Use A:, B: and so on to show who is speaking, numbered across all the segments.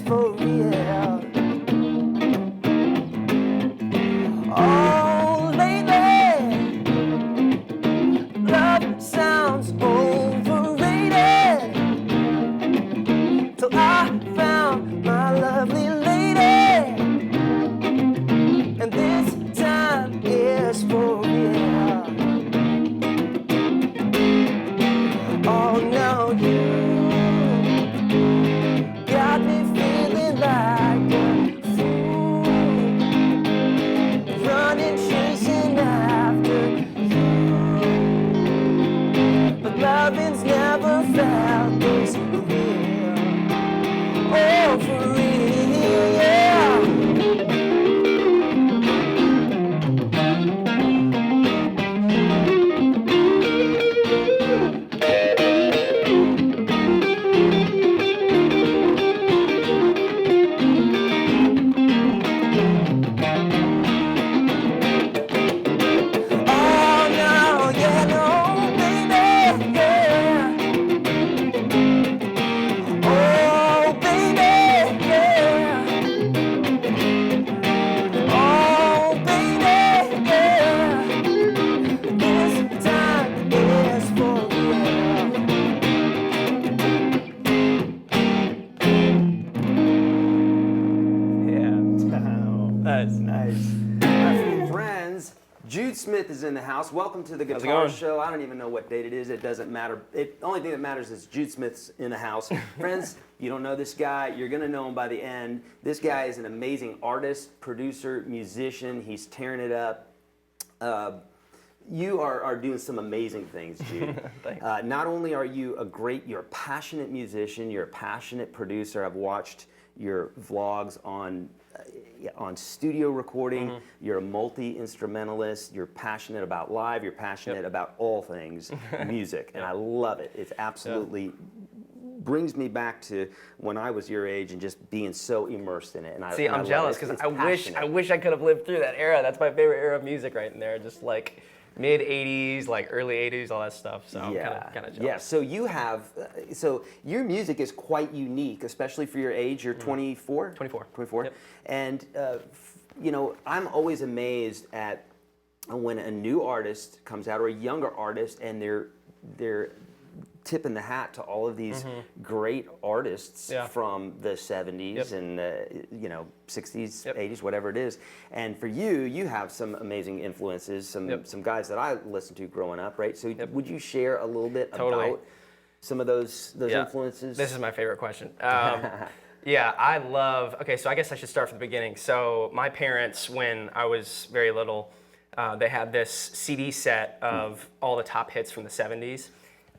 A: for real. Oh, lately, love sounds overrated. Till I found my lovely lady, and this time is for real. Oh, now you got me feeling like a fool, running, chasing after you. But loving's never felt this real. Oh, for real, yeah. Smith is in the house. Welcome to the Guitar Show. I don't even know what date it is. It doesn't matter. The only thing that matters is Jude Smith's in the house. Friends, you don't know this guy. You're going to know him by the end. This guy is an amazing artist, producer, musician. He's tearing it up. You are doing some amazing things, Jude.
B: Thanks.
A: Not only are you you're a passionate musician, you're a passionate producer. I've watched your vlogs on studio recording. You're a multi-instrumentalist. You're passionate about live. You're passionate about all things music, and I love it. It's absolutely brings me back to when I was your age and just being so immersed in it. And
B: See, I'm jealous because I wish I could have lived through that era. That's my favorite era of music right in there. Just like mid 80s, like early 80s, all that stuff. So I'm kind of jealous.
A: Yeah. So you have, so your music is quite unique, especially for your age. You're 24. 24.
B: Yep.
A: And you know, I'm always amazed at when a new artist comes out or a younger artist, and they're tipping the hat to all of these great artists from the 70s and the 60s, 80s, whatever it is. And for you, you have some amazing influences, some guys that I listened to growing up, right? So would you share a little bit about some of those influences?
B: This is my favorite question. Yeah, I love, okay, so I guess I should start from the beginning. So my parents, when I was very little, they had this CD set of all the top hits from the 70s.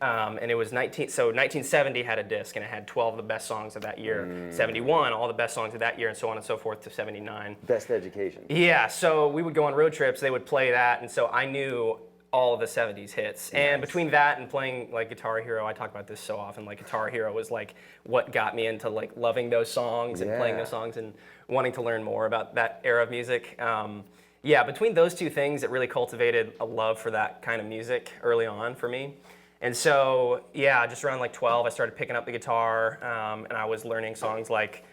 B: And it was 1970 had a disc, and it had 12 of the best songs of that year. 71, all the best songs of that year, and so on and so forth to 79.
A: Best education.
B: Yeah, so we would go on road trips, they would play that, and so I knew all of the 70s hits. And between that and playing like Guitar Hero, I talk about this so often, like Guitar Hero was like what got me into like loving those songs and playing those songs and wanting to learn more about that era of music. Yeah, between those two things, it really cultivated a love for that kind of music early on for me. And so, yeah, just around like 12, I started picking up the guitar, and I was learning songs like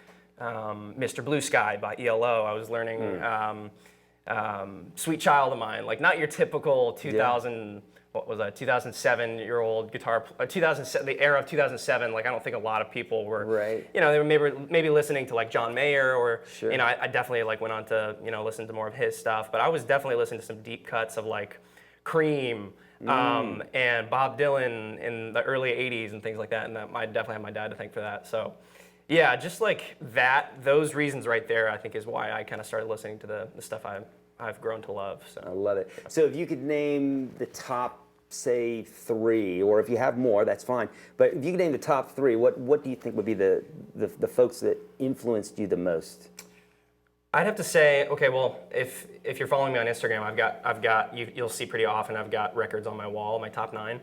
B: Mr. Blue Sky by ELO. I was learning Sweet Child of Mine, like not your typical 2007-year-old guitar, the era of 2007, like I don't think a lot of people were, you know, they were maybe listening to like John Mayer or, you know, I definitely like went on to, you know, listen to more of his stuff, but I was definitely listening to some deep cuts of like Cream, and Bob Dylan in the early 80s and things like that, and that I definitely have my dad to thank for that. So yeah, just like that, those reasons right there, I think is why I kind of started listening to the stuff I've grown to love. So
A: I love it. So if you could name the top, say 3, or if you have more, that's fine, but if you could name the top 3, what do you think would be the folks that influenced you the most?
B: I'd have to say, okay, well, if you're following me on Instagram, I've got you'll see pretty often I've got records on my wall, my top 9.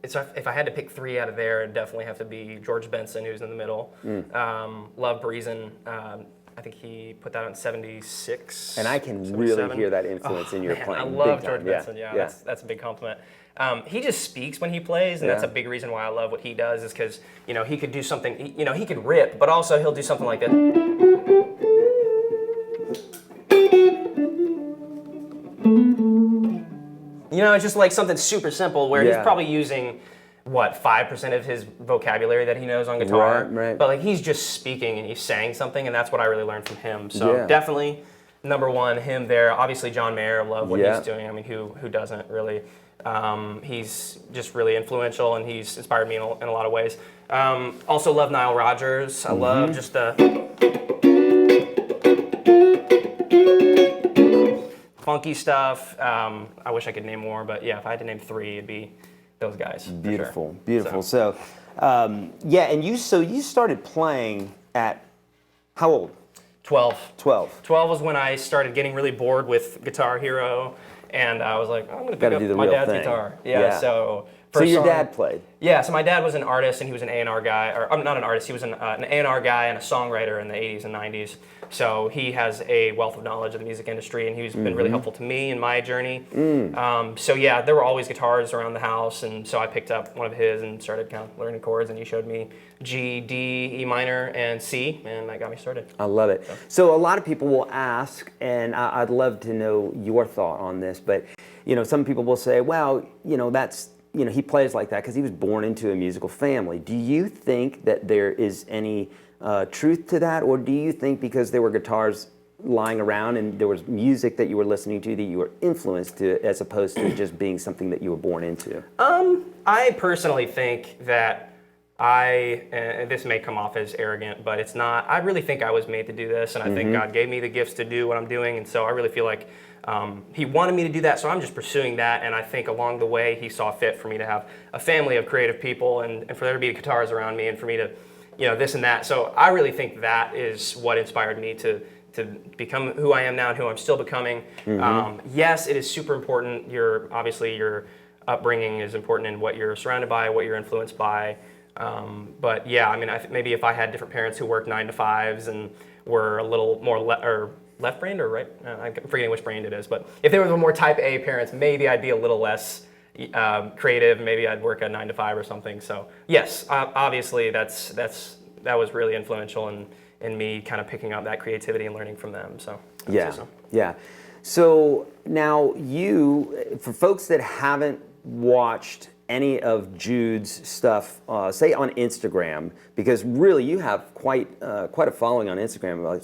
B: If I had to pick 3 out of there, it'd definitely have to be George Benson, who's in the middle. Love Breezin'. I think he put that on 76.
A: And I can really hear that influence in your playing.
B: I love George Benson. Yeah, that's a big compliment. He just speaks when he plays, and
A: Yeah.
B: that's a big reason why I love what he does, is because, he could do something, he could rip, but also he'll do something like that. It's just like something super simple where he's probably using, 5% of his vocabulary that he knows on guitar.
A: Right.
B: But like he's just speaking and he's saying something, and that's what I really learned from him. So definitely number one, him there. Obviously John Mayer, love what he's doing. I mean, who doesn't really? He's just really influential, and he's inspired me in a lot of ways. Also love Nile Rodgers. I love just the funky stuff. I wish I could name more, but yeah, if I had to name 3, it'd be those guys.
A: Beautiful,
B: sure.
A: beautiful. So, and you started playing at how old?
B: 12.
A: 12.
B: 12 was when I started getting really bored with Guitar Hero, and I was like, I'm gonna pick up my dad's guitar. So
A: your dad played?
B: Yeah, so my dad was an artist, and he was an A&R guy, or I'm not an artist, he was an A&R guy and a songwriter in the 80s and 90s. So he has a wealth of knowledge of the music industry, and he's been really helpful to me in my journey. So yeah, there were always guitars around the house, and so I picked up one of his and started kind of learning chords, and he showed me G, D, E minor, and C, and that got me started.
A: I love it. So a lot of people will ask, and I'd love to know your thought on this, but some people will say, well, that's, he plays like that because he was born into a musical family. Do you think that there is any truth to that, or do you think because there were guitars lying around and there was music that you were listening to that you were influenced to, as opposed to just being something that you were born into?
B: I personally think that and this may come off as arrogant, but it's not. I really think I was made to do this, and I think God gave me the gifts to do what I'm doing, and so I really feel like He wanted me to do that, so I'm just pursuing that, and I think along the way He saw fit for me to have a family of creative people, and for there to be guitars around me, and for me to, this and that. So I really think that is what inspired me to become who I am now and who I'm still becoming. Yes, it is super important. Obviously your upbringing is important in what you're surrounded by, what you're influenced by. But yeah, I mean, maybe if I had different parents who worked 9 to 5s and were a little more left-brained or right, I'm forgetting which brain it is, but if they were the more type A parents, maybe I'd be a little less creative. Maybe I'd work a 9 to 5 or something. So yes, obviously that was really influential in me kind of picking up that creativity and learning from them. So
A: yeah. So now for folks that haven't watched any of Jude's stuff, say on Instagram, because really you have quite a following on Instagram, like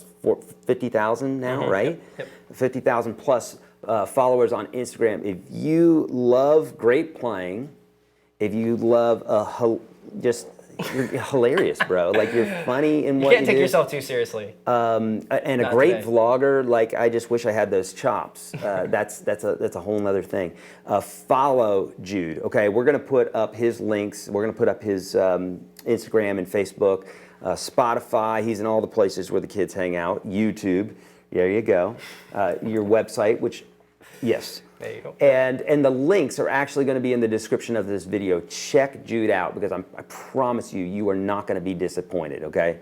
A: 50,000 now, right?
B: Yep.
A: 50,000 plus followers on Instagram. If you love great playing, if you love you're hilarious, bro. Like you're funny in what you do.
B: You can't take yourself too seriously.
A: And a great vlogger. Like I just wish I had those chops. That's a whole nother thing. Follow Jude. Okay, we're gonna put up his links. We're gonna put up his Instagram and Facebook, Spotify. He's in all the places where the kids hang out. YouTube. There you go. Your website, which, yes.
B: There you go.
A: And the links are actually going to be in the description of this video. Check Jude out, because I promise you are not going to be disappointed, okay?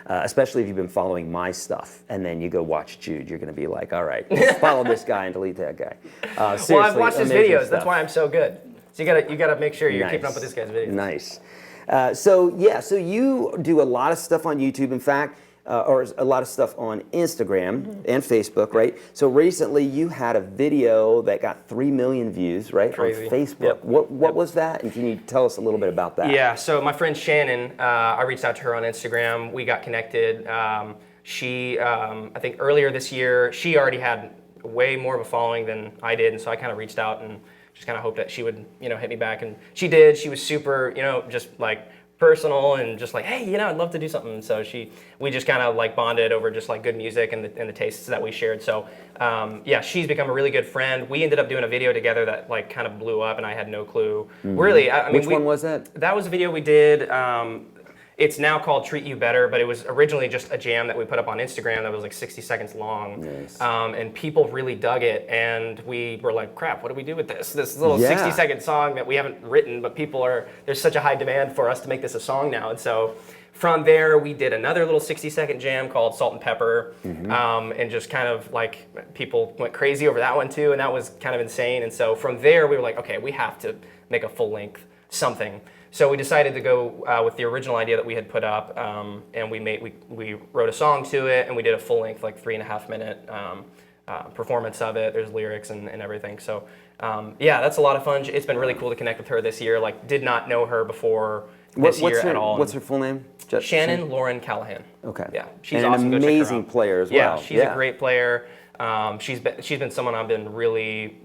A: Especially if you've been following my stuff, and then you go watch Jude. You're going to be like, all right, let's follow this guy and delete that guy. Seriously,
B: well, I've watched his videos.
A: Stuff.
B: That's why I'm so good. So you gotta make sure you're keeping up with this guy's videos.
A: Nice. So you do a lot of stuff on YouTube. In fact, or a lot of stuff on Instagram and Facebook, right? So recently you had a video that got 3 million views, right?
B: Crazy.
A: On Facebook.
B: Yep.
A: What was that? And can you tell us a little bit about that?
B: Yeah, so my friend Shannon, I reached out to her on Instagram. We got connected. She, I think earlier this year, she already had way more of a following than I did, and so I kind of reached out and just kind of hoped that she would, hit me back. And she did. She was super, just like personal and just like, hey, I'd love to do something. And so we just kind of like bonded over just like good music and the tastes that we shared. So yeah, she's become a really good friend. We ended up doing a video together that like kind of blew up, and I had no clue. Really, I mean,
A: which one was that?
B: That was a video we did. It's now called Treat You Better, but it was originally just a jam that we put up on Instagram that was like 60 seconds long.
A: Nice.
B: And people really dug it, and we were like, crap, what do we do with this? This little 60-second song that we haven't written, but there's such a high demand for us to make this a song now. And so from there, we did another little 60-second jam called Salt and Pepper, and just kind of like people went crazy over that one too, and that was kind of insane. And so from there, we were like, okay, we have to make a full-length something. So we decided to go with the original idea that we had put up, and we wrote a song to it, and we did a full-length, like 3.5-minute performance of it. There's lyrics and everything. So yeah, that's a lot of fun. It's been really cool to connect with her this year. Like, did not know her before this year at all.
A: What's her full name?
B: Shannon Lauren Callahan.
A: Okay.
B: Yeah, she's
A: and
B: awesome.
A: an amazing player as well.
B: Yeah, she's a great player. She's been someone I've been really,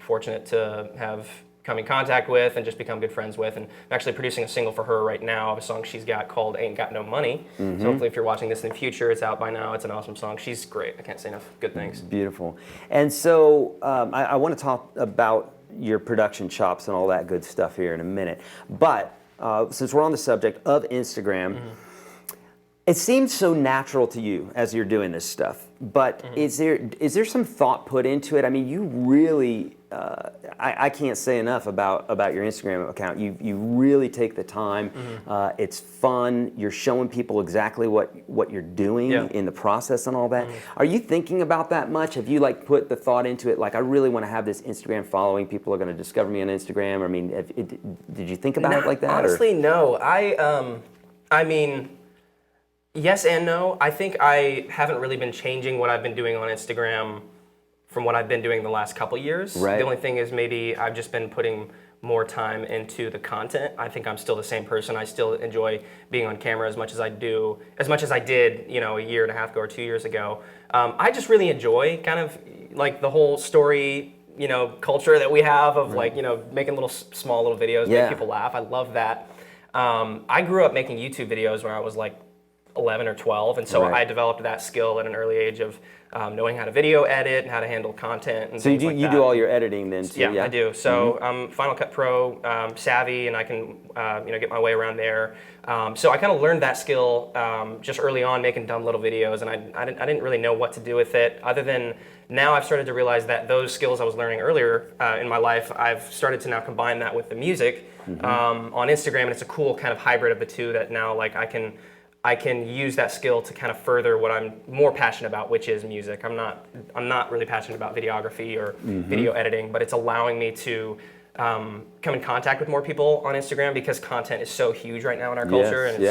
B: fortunate to have come in contact with and just become good friends with. And I'm actually producing a single for her right now of a song she's got called Ain't Got No Money. So hopefully if you're watching this in the future, it's out by now. It's an awesome song. She's great. I can't say enough good things.
A: Beautiful. And so I want to talk about your production chops and all that good stuff here in a minute. But since we're on the subject of Instagram, it seems so natural to you as you're doing this stuff, but is there some thought put into it? I mean, you really, I can't say enough about your Instagram account. You really take the time. It's fun. You're showing people exactly what you're doing in the process and all that. Are you thinking about that much? Have you like put the thought into it? Like, I really want to have this Instagram following. People are going to discover me on Instagram. I mean, did you think about it like that?
B: Honestly, no. I mean, yes and no. I think I haven't really been changing what I've been doing on Instagram from what I've been doing the last couple years.
A: Right.
B: The only thing is maybe I've just been putting more time into the content. I think I'm still the same person. I still enjoy being on camera as much as I did, a year and a half ago or 2 years ago. I just really enjoy kind of like the whole story, culture that we have of like, making small little videos, make people laugh. I love that. I grew up making YouTube videos when I was like 11 or 12, and so I developed that skill at an early age of knowing how to video edit and how to handle content and things like that. So you do all your editing then too? Yeah, I do. So I'm Final Cut Pro savvy, and I can get my way around there. So I kind of learned that skill just early on, making dumb little videos, and I didn't really know what to do with it, other than now I've started to realize that those skills I was learning earlier in my life, I've started to now combine that with the music on Instagram, and it's a cool kind of hybrid of the two that now like I can use that skill to kind of further what I'm more passionate about, which is music. I'm not really passionate about videography or video editing, but it's allowing me to come in contact with more people on Instagram because content is so huge right now in our culture, and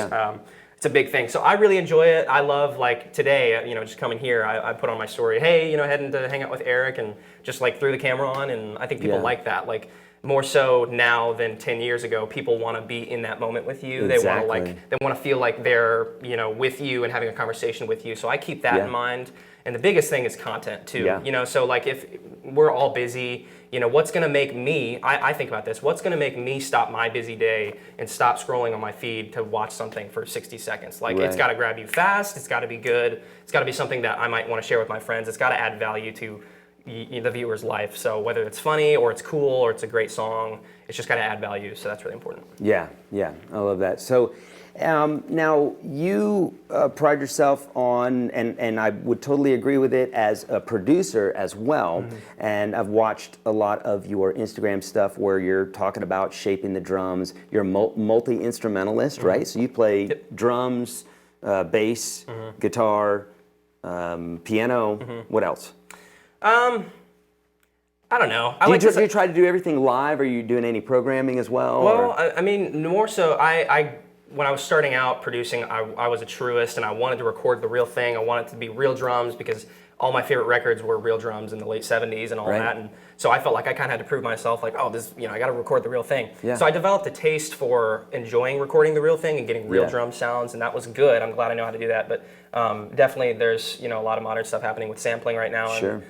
B: it's a big thing. So I really enjoy it. I love, like today, just coming here, I put on my story, hey, heading to hang out with Eric, and just like threw the camera on, and I think people like that. Like, more so now than 10 years ago, people want to be in that moment with you.
A: Exactly.
B: They want to feel like they're, with you and having a conversation with you. So I keep that in mind. And the biggest thing is content too. So like if we're all busy, what's going to make me, I think about this, what's going to make me stop my busy day and stop scrolling on my feed to watch something for 60 seconds? Like it's got to grab you fast, it's got to be good, it's got to be something that I might want to share with my friends, it's got to add value to the viewer's life. So whether it's funny or it's cool or it's a great song, it's just got to add value. So that's really important.
A: Yeah, I love that. So now you pride yourself on, and I would totally agree with it, as a producer as well. And I've watched a lot of your Instagram stuff where you're talking about shaping the drums. You're a multi-instrumentalist, right? So you play drums, bass, guitar, piano. What else?
B: I don't know.
A: Do you try to do everything live? Are you doing any programming as well?
B: Well, I mean, more so, when I was starting out producing, I was a truist, and I wanted to record the real thing. I wanted it to be real drums because all my favorite records were real drums in the late 70s and all that. And so I felt like I kind of had to prove myself, like, I got to record the real thing. So I developed a taste for enjoying recording the real thing and getting real drum sounds, and that was good. I'm glad I know how to do that. But definitely there's, a lot of modern stuff happening with sampling right now.
A: Sure.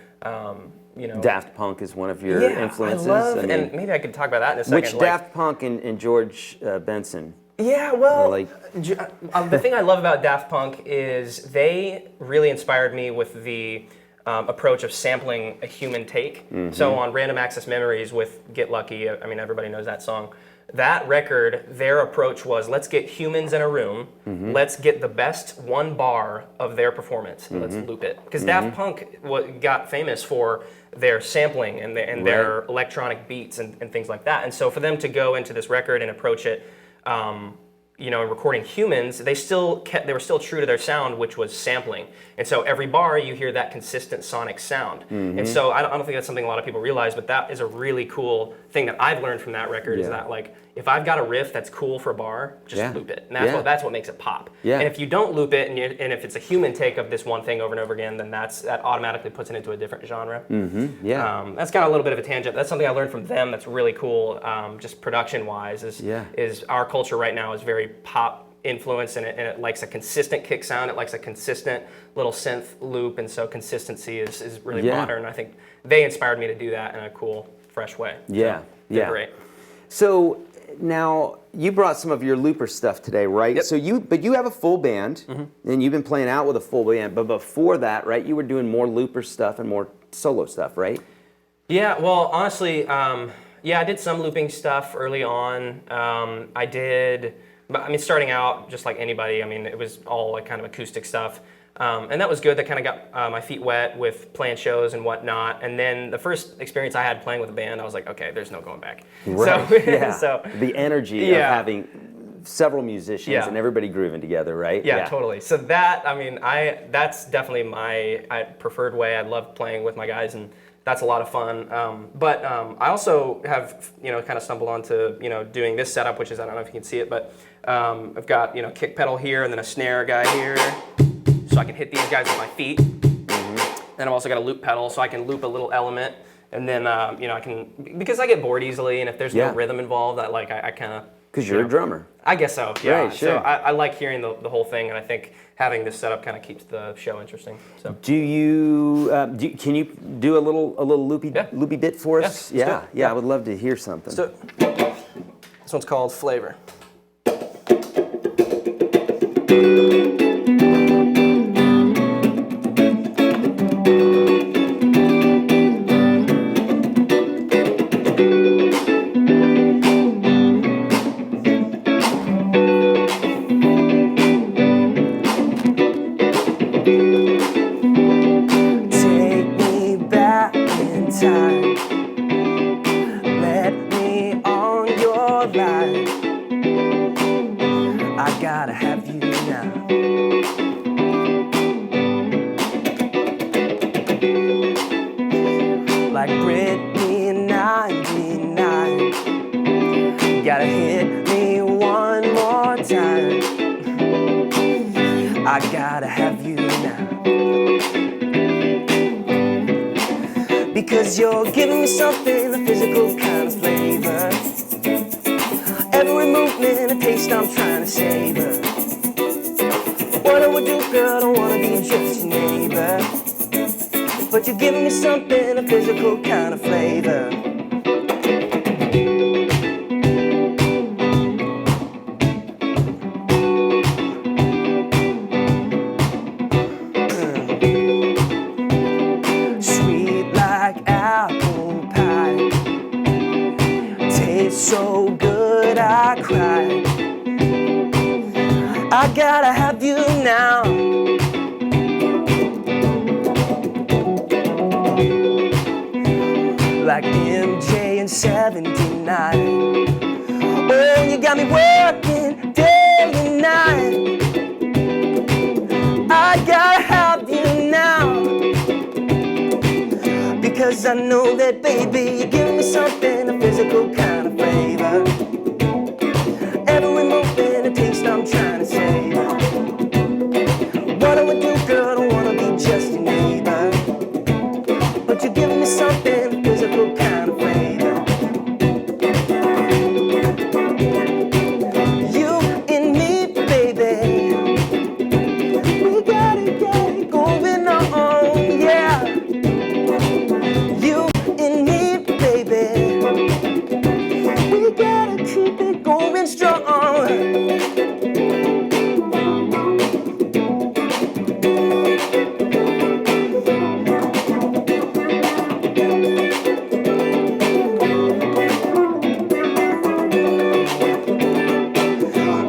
B: And,
A: Daft Punk is one of your influences.
B: And maybe I could talk about that in a second.
A: Which Daft Punk and George Benson?
B: Yeah, well, the thing I love about Daft Punk is they really inspired me with the approach of sampling a human take. So on Random Access Memories with Get Lucky, I mean, everybody knows that song. That record, their approach was, let's get humans in a room, let's get the best one bar of their performance, and let's loop it. Because Daft Punk got famous for their sampling and their electronic beats and things like that. And so for them to go into this record and approach it, recording humans, they were still true to their sound, which was sampling. And so every bar you hear that consistent sonic sound. And so I don't think that's something a lot of people realize, but that is a really cool thing that I've learned from that record is that like, if I've got a riff that's cool for a bar, just loop it. And that's what makes it pop. And if you don't loop it, and if it's a human take of this one thing over and over again, then that automatically puts it into a different genre. That's kind of a little bit of a tangent. That's something I learned from them that's really cool, just production-wise, is our culture right now is very pop influence, and it likes a consistent kick sound. It likes a consistent little synth loop, and so consistency is really modern. I think they inspired me to do that in a cool, fresh way. They're great.
A: So now you brought some of your looper stuff today, right?
B: Yep.
A: So you have a full band, and you've been playing out with a full band. But before that, right, you were doing more looper stuff and more solo stuff, right?
B: Yeah. Well, honestly, I did some looping stuff early on. But I mean, starting out, just like anybody, I mean, it was all like kind of acoustic stuff. And that was good. That kind of got my feet wet with playing shows and whatnot. And then the first experience I had playing with a band, I was like, okay, there's no going back.
A: Right.
B: So
A: the energy of having several musicians and everybody grooving together, right?
B: Yeah, totally. So that, I mean, that's definitely my preferred way. I love playing with my guys, and that's a lot of fun. But I also have, kind of stumbled onto, doing this setup, which is, I don't know if you can see it, but I've got, kick pedal here and then a snare guy here. So I can hit these guys with my feet. Then I've also got a loop pedal, so I can loop a little element. And then, I can, because I get bored easily, and if there's no rhythm involved, I kind of...
A: Because you're a drummer.
B: I guess so, yeah.
A: Right, sure.
B: So I like hearing the whole thing, and I think having this setup kind of keeps the show interesting. So.
A: Can you do a little loopy bit for us?
B: Yeah,
A: I would love to hear something.
B: So, this one's called Flavor.
C: I gotta have you now. Because you're giving me something, a physical kind of flavor. Every movement, a taste I'm trying to savor. What I would do, girl, I don't wanna be just your neighbor. But you're giving me something, a physical kind of flavor. So good I cried. I gotta have you now. Like MJ in '79. Oh, you got me working day and night. I gotta have you now. Because I know that, baby, you're giving me something, a physical kind of flavor. Every moment, a taste I'm trying to savor. What I would do, girl, I don't wanna be just your neighbor. But you're giving me something, a physical kind of flavor. You and me, baby, we gotta get it going on, yeah. You and me, baby, we gotta keep it going strong.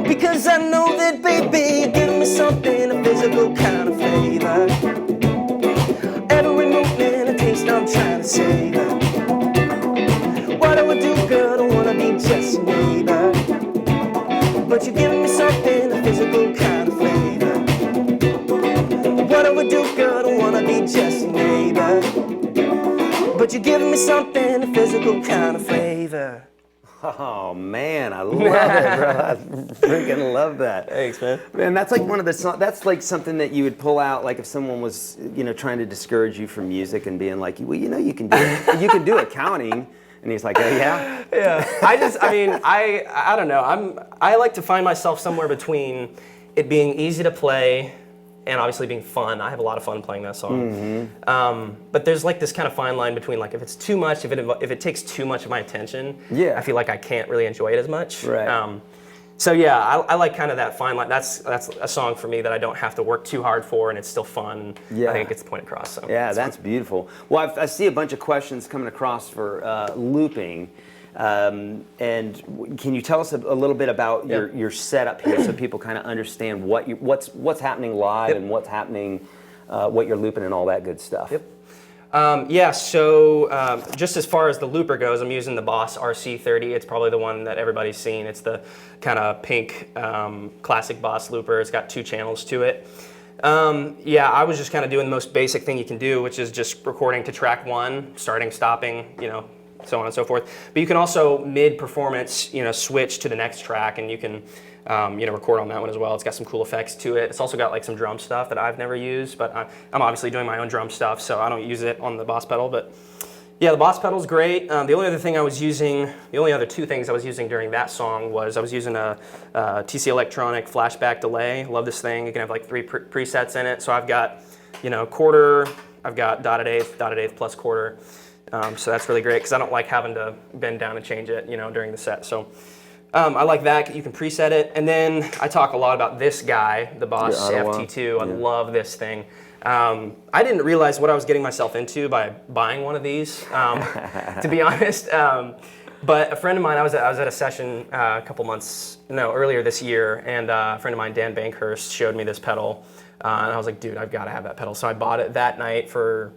C: Because I know that, baby, you're giving me something, a physical kind of flavor. Every movement, a taste I'm trying to savor. What I would do, girl, I don't wanna be just a neighbor. But you're giving me something. you're giving me something, a physical kind of flavor.
A: Oh man, I love it, bro. I freaking love that.
B: Thanks, man.
A: Man, that's like one of the that's like something that you would pull out, like if someone was, trying to discourage you from music and being like, well, you can do it. You can do accounting. And he's like, oh yeah?
B: Yeah. I don't know. I like to find myself somewhere between it being easy to play and obviously being fun. I have a lot of fun playing that song. But there's like this kind of fine line between like if it's too much, if it takes too much of my attention, I feel like I can't really enjoy it as much.
A: Right.
B: So yeah, I like kind of that fine line. That's a song for me that I don't have to work too hard for, and it's still fun.
A: Yeah.
B: I think it gets the point across. So
A: yeah, that's beautiful. Well, I see a bunch of questions coming across for looping. And can you tell us a little bit about your setup here, so people kind of understand what's happening live and what's happening, what you're looping and all that good stuff?
B: So just as far as the looper goes, I'm using the Boss RC30. It's probably the one that everybody's seen. It's the kind of pink classic Boss looper. It's got 2 channels to it. I was just kind of doing the most basic thing you can do, which is just recording to track 1, starting, stopping, so on and so forth. But you can also mid-performance, switch to the next track, and you can, record on that one as well. It's got some cool effects to it. It's also got like some drum stuff that I've never used, but I'm obviously doing my own drum stuff, so I don't use it on the Boss pedal. But yeah, the Boss pedal's great. The only other 2 things I was using during that song was I was using a TC Electronic flashback delay. Love this thing. You can have like 3 presets in it. So I've got, quarter. I've got dotted eighth plus quarter. So that's really great because I don't like having to bend down and change it, during the set. So I like that. You can preset it. And then I talk a lot about this guy, the Boss FT2. I love this thing. I didn't realize what I was getting myself into by buying one of these, to be honest. But a friend of mine, I was at a session earlier this year, and a friend of mine, Dan Bankhurst, showed me this pedal. And I was like, dude, I've got to have that pedal. So I bought it that night for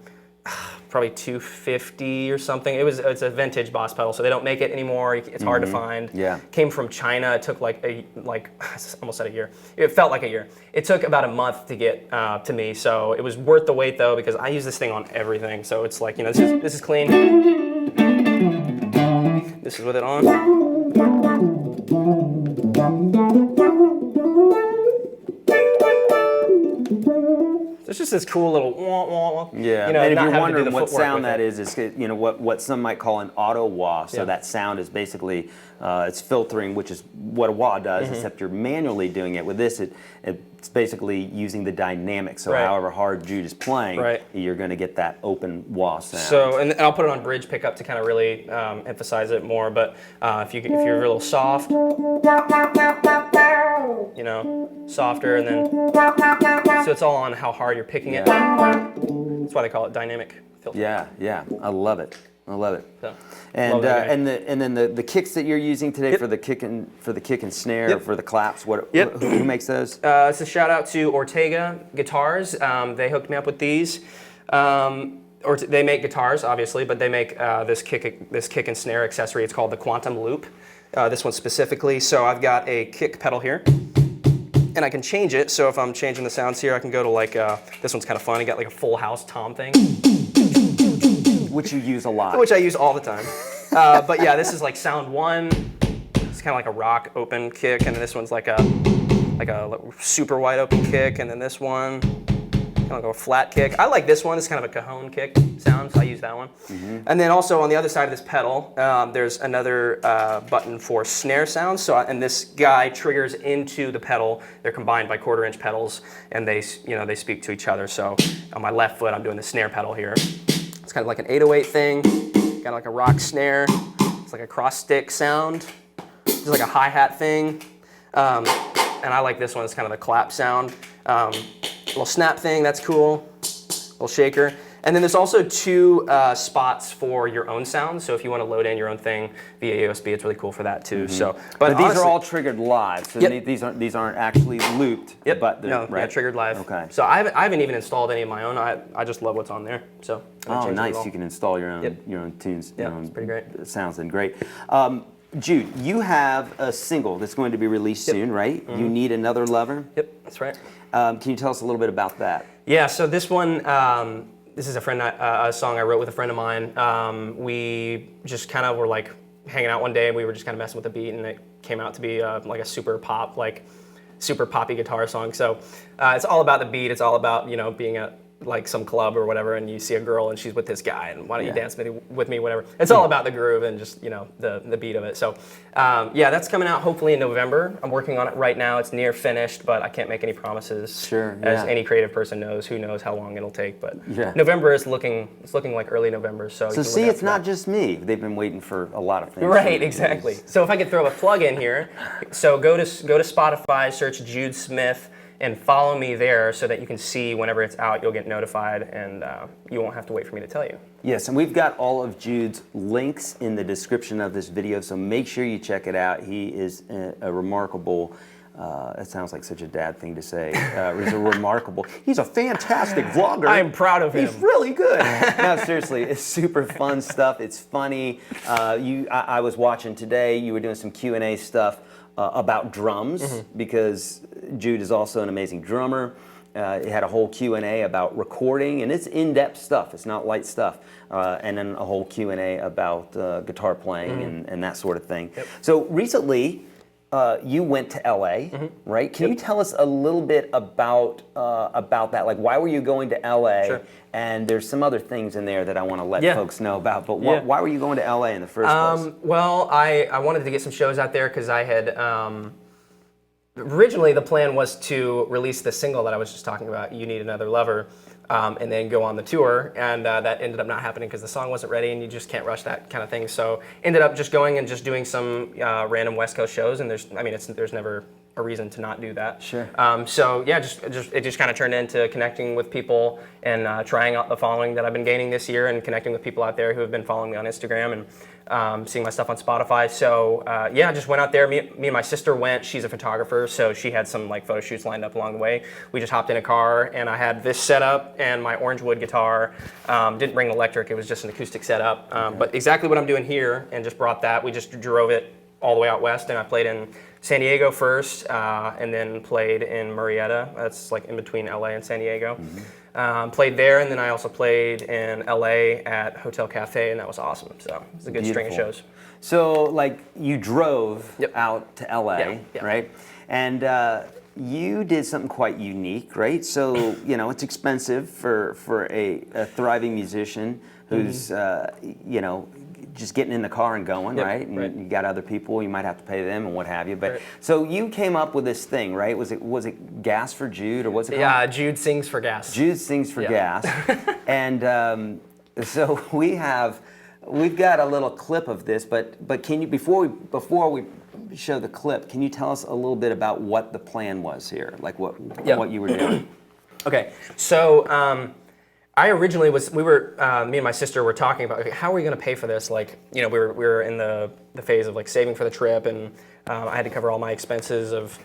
B: probably $250 or something. It's a vintage Boss pedal, so they don't make it anymore. It's hard to find.
A: Yeah.
B: Came from China. It took almost a year. It felt like a year. It took about a month to get to me, so it was worth the wait though, because I use this thing on everything. So it's like, this is clean. This is with it on. It's just this cool little wah-wah.
A: Yeah, and if you're wondering what sound that is, it's what some might call an auto wah. So that sound is basically it's filtering, which is what a wah does, except you're manually doing it. With this, it's basically using the dynamic. So however hard Jude is playing, you're going to get that open wah sound. So, and I'll put it on bridge pickup to kind of really emphasize it more. But if you're a little soft, softer, and then so it's all on how hard you're picking it. That's why they call it dynamic filter. Yeah, I love it. So, and then the kicks that you're using today for the kick and snare, for the claps. Who makes those?
B: It's a shout out to Ortega Guitars. They hooked me up with these. They make guitars, obviously, but they make this kick and snare accessory. It's called the Quantum Loop. This one specifically. So I've got a kick pedal here, and I can change it. So if I'm changing the sounds here, I can go to this one's kind of fun. I got like a Full House tom thing,
A: which you use a lot.
B: Which I use all the time. But yeah, this is like sound 1. It's kind of like a rock open kick, and then this one's like a super wide open kick, and then this one kind of like a flat kick. I like this one. It's kind of a cajon kick sound, so I use that one. And then also on the other side of this pedal, there's another button for snare sounds. So and this guy triggers into the pedal. They're combined by 1/4-inch pedals, and they speak to each other. So on my left foot, I'm doing the snare pedal here. It's kind of like an 808 thing, kind of like a rock snare. It's like a cross stick sound. It's like a hi-hat thing. And I like this one. It's kind of the clap sound. Little snap thing, that's cool. Little shaker. And then there's also 2 spots for your own sound. So if you want to load in your own thing via USB, it's really cool for that too. So,
A: but these are all triggered live. So these aren't actually looped. But they're
B: triggered live.
A: Okay.
B: So I haven't even installed any of my own. I just love what's on there. So
A: nice. You can install your own tunes.
B: Yeah, it's pretty great.
A: It sounds great. Jude, you have a single that's going to be released soon, right? You Need Another Lover.
B: Yep, that's right.
A: Can you tell us a little bit about that?
B: Yeah, so this one, this is a song I wrote with a friend of mine. We just kind of were like hanging out one day, and we were just kind of messing with the beat, and it came out to be like a super poppy guitar song. So it's all about the beat. It's all about, you know, being at like some club or whatever, and you see a girl and she's with this guy, and why don't you dance with me, whatever. It's all about the groove and just, you know, the beat of it. So yeah, that's coming out hopefully in November. I'm working on it right now. It's near finished, but I can't make any promises.
A: Sure.
B: As any creative person knows, who knows how long it'll take. But
A: Yeah.
B: November is looking like early November. So
A: So see, it's not just me. They've been waiting for a lot of things.
B: right, exactly. So if I could throw a plug in here, so go to Spotify, search Jude Smith, and follow me there so that you can see whenever it's out. You'll get notified, and you won't have to wait for me to tell you.
A: Yes, and we've got all of Jude's links in the description of this video, so make sure you check it out. He is a remarkable, it sounds like such a dad thing to say, he's a fantastic vlogger.
B: I'm proud of him.
A: He's really good. No, seriously, it's super fun stuff. It's funny. I was watching today, you were doing some Q&A stuff about drums, because Jude is also an amazing drummer. It had a whole Q&A about recording, and it's in-depth stuff. It's not light stuff. And then a whole Q&A about guitar playing and that sort of thing.
B: Yep.
A: So recently, you went to LA, right? Can you tell us a little bit about that? Like, why were you going to LA?
B: Sure.
A: And there's some other things in there that I want to let
B: Yeah.
A: folks know about. But
B: Yeah.
A: why were you going to LA in the first place?
B: Well, I wanted to get some shows out there because I had originally the plan was to release the single that I was just talking about, "You Need Another Lover," and then go on the tour, and that ended up not happening because the song wasn't ready, and you just can't rush that kind of thing. So ended up just going and just doing some random West Coast shows, and there's never a reason to not do that.
A: Sure.
B: So yeah, it just kind of turned into connecting with people and trying out the following that I've been gaining this year, and connecting with people out there who have been following me on Instagram and seeing my stuff on Spotify. So yeah, just went out there. Me and my sister went. She's a photographer, so she had some like photo shoots lined up along the way. We just hopped in a car, and I had this setup and my orange wood guitar. Didn't bring electric. It was just an acoustic setup. But exactly what I'm doing here, and just brought that. We just drove it all the way out west, and I played in San Diego first, and then played in Murrieta. That's like in between LA and San Diego. Played there, and then I also played in LA at Hotel Cafe, and that was awesome. So it was a good string of
A: Beautiful.
B: shows.
A: So, like, you drove out to LA,
B: Yeah.
A: right? And you did something quite unique, right? So, you know, it's expensive for a thriving musician who's, you know, just getting in the car and going, right? And you got other people, you might have to pay them and what have you. But so you came up with this thing, right? Was it Gas for Jude, or what's it called?
B: Yeah, Jude Sings for Gas.
A: Jude Sings for Gas. And so we've got a little clip of this, but can you, before we show the clip, can you tell us a little bit about what the plan was here, like what you were doing?
B: Okay, so I originally me and my sister were talking about, okay, how are we going to pay for this? Like, you know, we were in the phase of like saving for the trip, and I had to cover all my expenses of,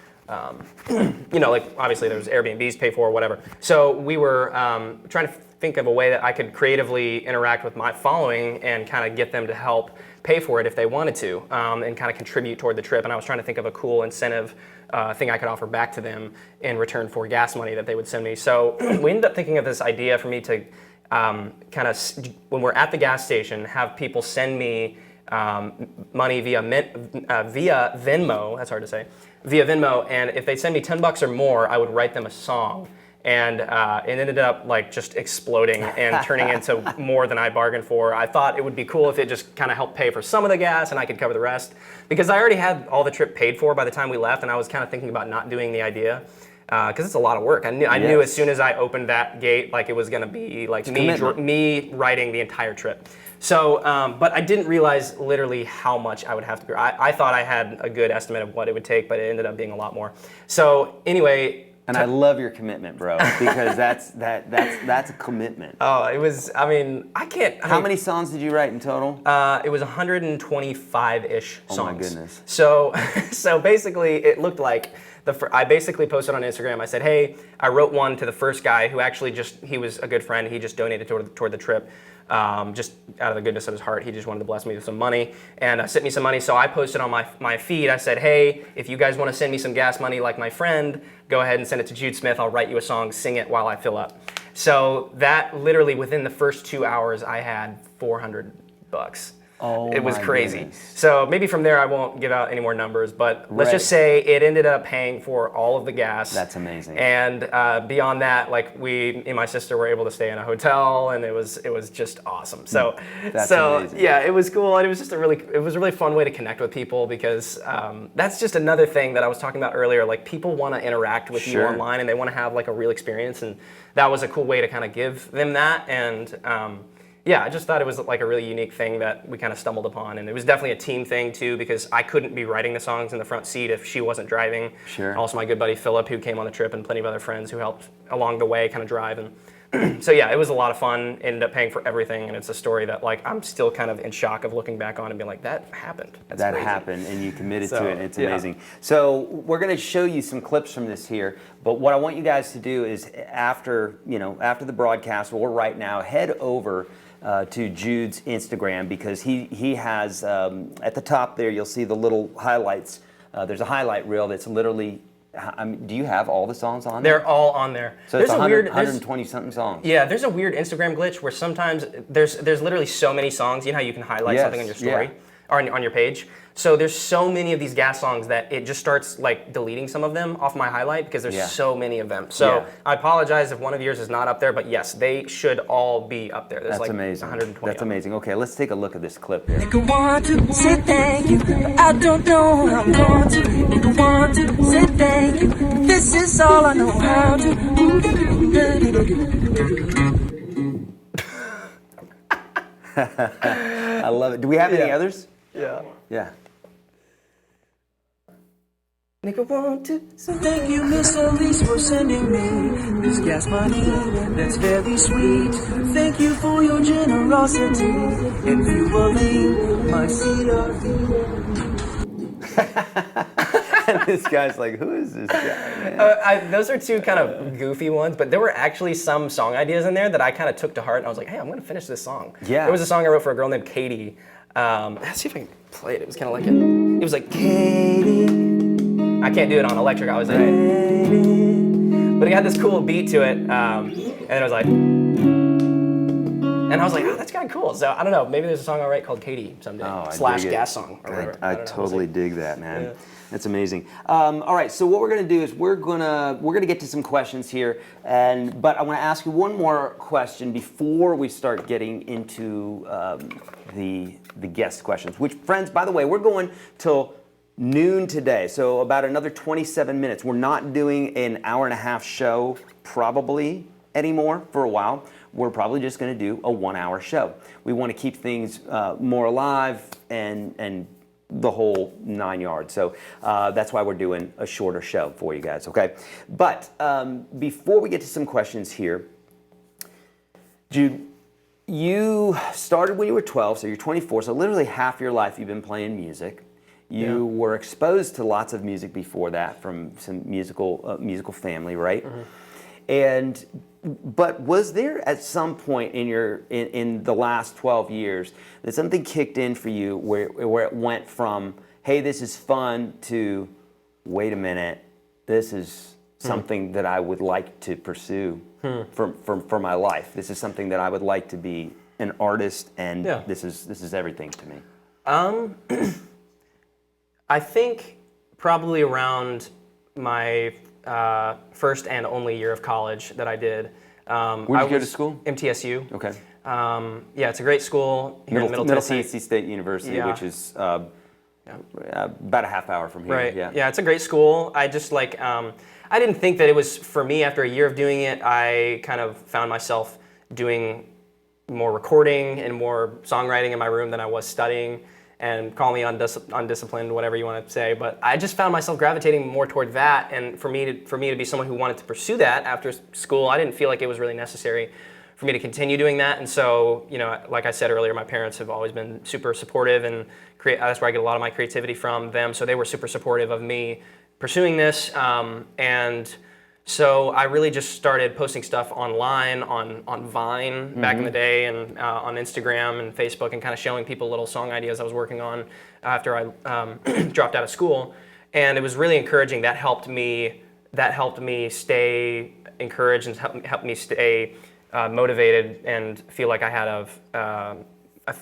B: you know, like obviously there was Airbnbs paid for, whatever. So we were trying to think of a way that I could creatively interact with my following and kind of get them to help pay for it if they wanted to, and kind of contribute toward the trip. And I was trying to think of a cool incentive thing I could offer back to them in return for gas money that they would send me. So we ended up thinking of this idea for me to kind of, when we're at the gas station, have people send me money via Venmo, that's hard to say, via Venmo, and if they send me $10 or more, I would write them a song. And it ended up like just exploding and turning into more than I bargained for. I thought it would be cool if it just kind of helped pay for some of the gas and I could cover the rest, because I already had all the trip paid for by the time we left, and I was kind of thinking about not doing the idea because it's a lot of work. I knew as soon as I opened that gate, like it was going to be like me writing the entire trip. So, but I didn't realize literally how much I would have to. I thought I had a good estimate of what it would take, but it ended up being a lot more. So anyway.
A: And I love your commitment, bro, because that's a commitment.
B: Oh, it was. I mean,
A: How many songs did you write in total?
B: It was 125-ish songs.
A: Oh my goodness.
B: So basically, it looked like I basically posted on Instagram. I said, hey, I wrote one to the first guy who actually he was a good friend. He just donated toward the trip. Just out of the goodness of his heart, he just wanted to bless me with some money and sent me some money. So I posted on my feed, I said, hey, if you guys want to send me some gas money like my friend, go ahead and send it to Jude Smith. I'll write you a song, sing it while I fill up. So that literally within the first 2 hours, I had $400.
A: Oh,
B: it was
A: my
B: crazy.
A: goodness.
B: So maybe from there I won't give out any more numbers, but let's just say it ended up paying for all of the gas.
A: That's amazing.
B: And beyond that, like me and my sister were able to stay in a hotel, and it was just awesome. So
A: That's amazing.
B: yeah, it was cool, and it was just a really fun way to connect with people, because that's just another thing that I was talking about earlier. Like, people want to interact with you online, and they want to have like a real experience, and that was a cool way to kind of give them that. And yeah, I just thought it was like a really unique thing that we kind of stumbled upon, and it was definitely a team thing too, because I couldn't be writing the songs in the front seat if she wasn't driving.
A: Sure.
B: Also, my good buddy Philip, who came on the trip, and plenty of other friends who helped along the way, kind of drive. And so yeah, it was a lot of fun. Ended up paying for everything, and it's a story that like I'm still kind of in shock of looking back on and being like, that happened. That's
A: that
B: crazy.
A: happened, and you committed
B: So,
A: to it. And it's
B: yeah.
A: amazing. So we're going to show you some clips from this here. But what I want you guys to do is after the broadcast, or right now, head over to Jude's Instagram, because he has at the top there, you'll see the little highlights. There's a highlight reel that's literally. Do you have all the songs on there?
B: They're all on there.
A: So
B: there's
A: it's
B: a weird
A: 120 something songs.
B: Yeah, there's a weird Instagram glitch where sometimes there's literally so many songs. You know how you can highlight something on your story or on your page? So there's so many of these gas songs that it just starts like deleting some of them off my highlight, because there's so many of them. So I apologize if one of yours is not up there, but yes, they should all be up there. There's
A: That's
B: like
A: amazing.
B: 120.
A: That's amazing. Okay, let's take a look at this clip here.
C: Nigga want to say thank you, but I don't know how I'm going to. Nigga want to say thank you, but this is all I know how to.
A: I love it. Do we have any others?
B: Yeah.
A: Yeah.
C: Nigga want to say thank you, Miss Elise, for sending me this gas money. That's very sweet. Thank you for your generosity and fueling my cedar.
A: And this guy's like, who is this guy, man?
B: Those are two kind of goofy ones, but there were actually some song ideas in there that I kind of took to heart, and I was like, hey, I'm going to finish this song.
A: Yeah.
B: There was a song I wrote for a girl named Katie. Let's see if I can play it. It was kind of like it was like, Katie. I can't do it on electric, obviously. But it had this cool beat to it, and it was like, and I was like, oh, that's kind of cool. So I don't know, maybe there's a song I'll write called Katie someday, / gas song or whatever.
A: I
B: don't know,
A: totally
B: we'll
A: dig that, man.
B: Yeah.
A: That's amazing. All right, so what we're gonna do is we're gonna get to some questions here, but I want to ask you one more question before we start getting into the guest questions. Which, friends, by the way, we're going till noon today, so about another 27 minutes. We're not doing an hour-and-a-half show probably anymore for a while. We're probably just going to do a 1-hour show. We want to keep things more alive and the whole 9 yards. So that's why we're doing a shorter show for you guys, okay? But before we get to some questions here, Jude, you started when you were 12, so you're 24, so literally half your life you've been playing music. You were exposed to lots of music before that from some musical family, right? But was there at some point in the last 12 years that something kicked in for you where it went from, hey, this is fun, to, wait a minute, this is something that I would like to pursue for my life. This is something that I would like to be an artist, and this is everything to me.
B: I think probably around my first and only year of college that I did.
A: Where'd you go to school?
B: MTSU.
A: Okay.
B: Yeah, it's a great school here in Middle
A: Tennessee State University, which is about a half hour from here.
B: Right. Yeah, it's a great school. I just like, I didn't think that it was for me. After a year of doing it, I kind of found myself doing more recording and more songwriting in my room than I was studying. And call me undisciplined, whatever you want to say, but I just found myself gravitating more toward that. And for me to be someone who wanted to pursue that after school, I didn't feel like it was really necessary for me to continue doing that. And so, like I said earlier, my parents have always been super supportive, and that's where I get a lot of my creativity from them. So they were super supportive of me pursuing this, and so I really just started posting stuff online on Vine back in the day, and on Instagram and Facebook, and kind of showing people little song ideas I was working on after I dropped out of school. And it was really encouraging. That helped me that helped me stay encouraged and helped me stay motivated and feel like I had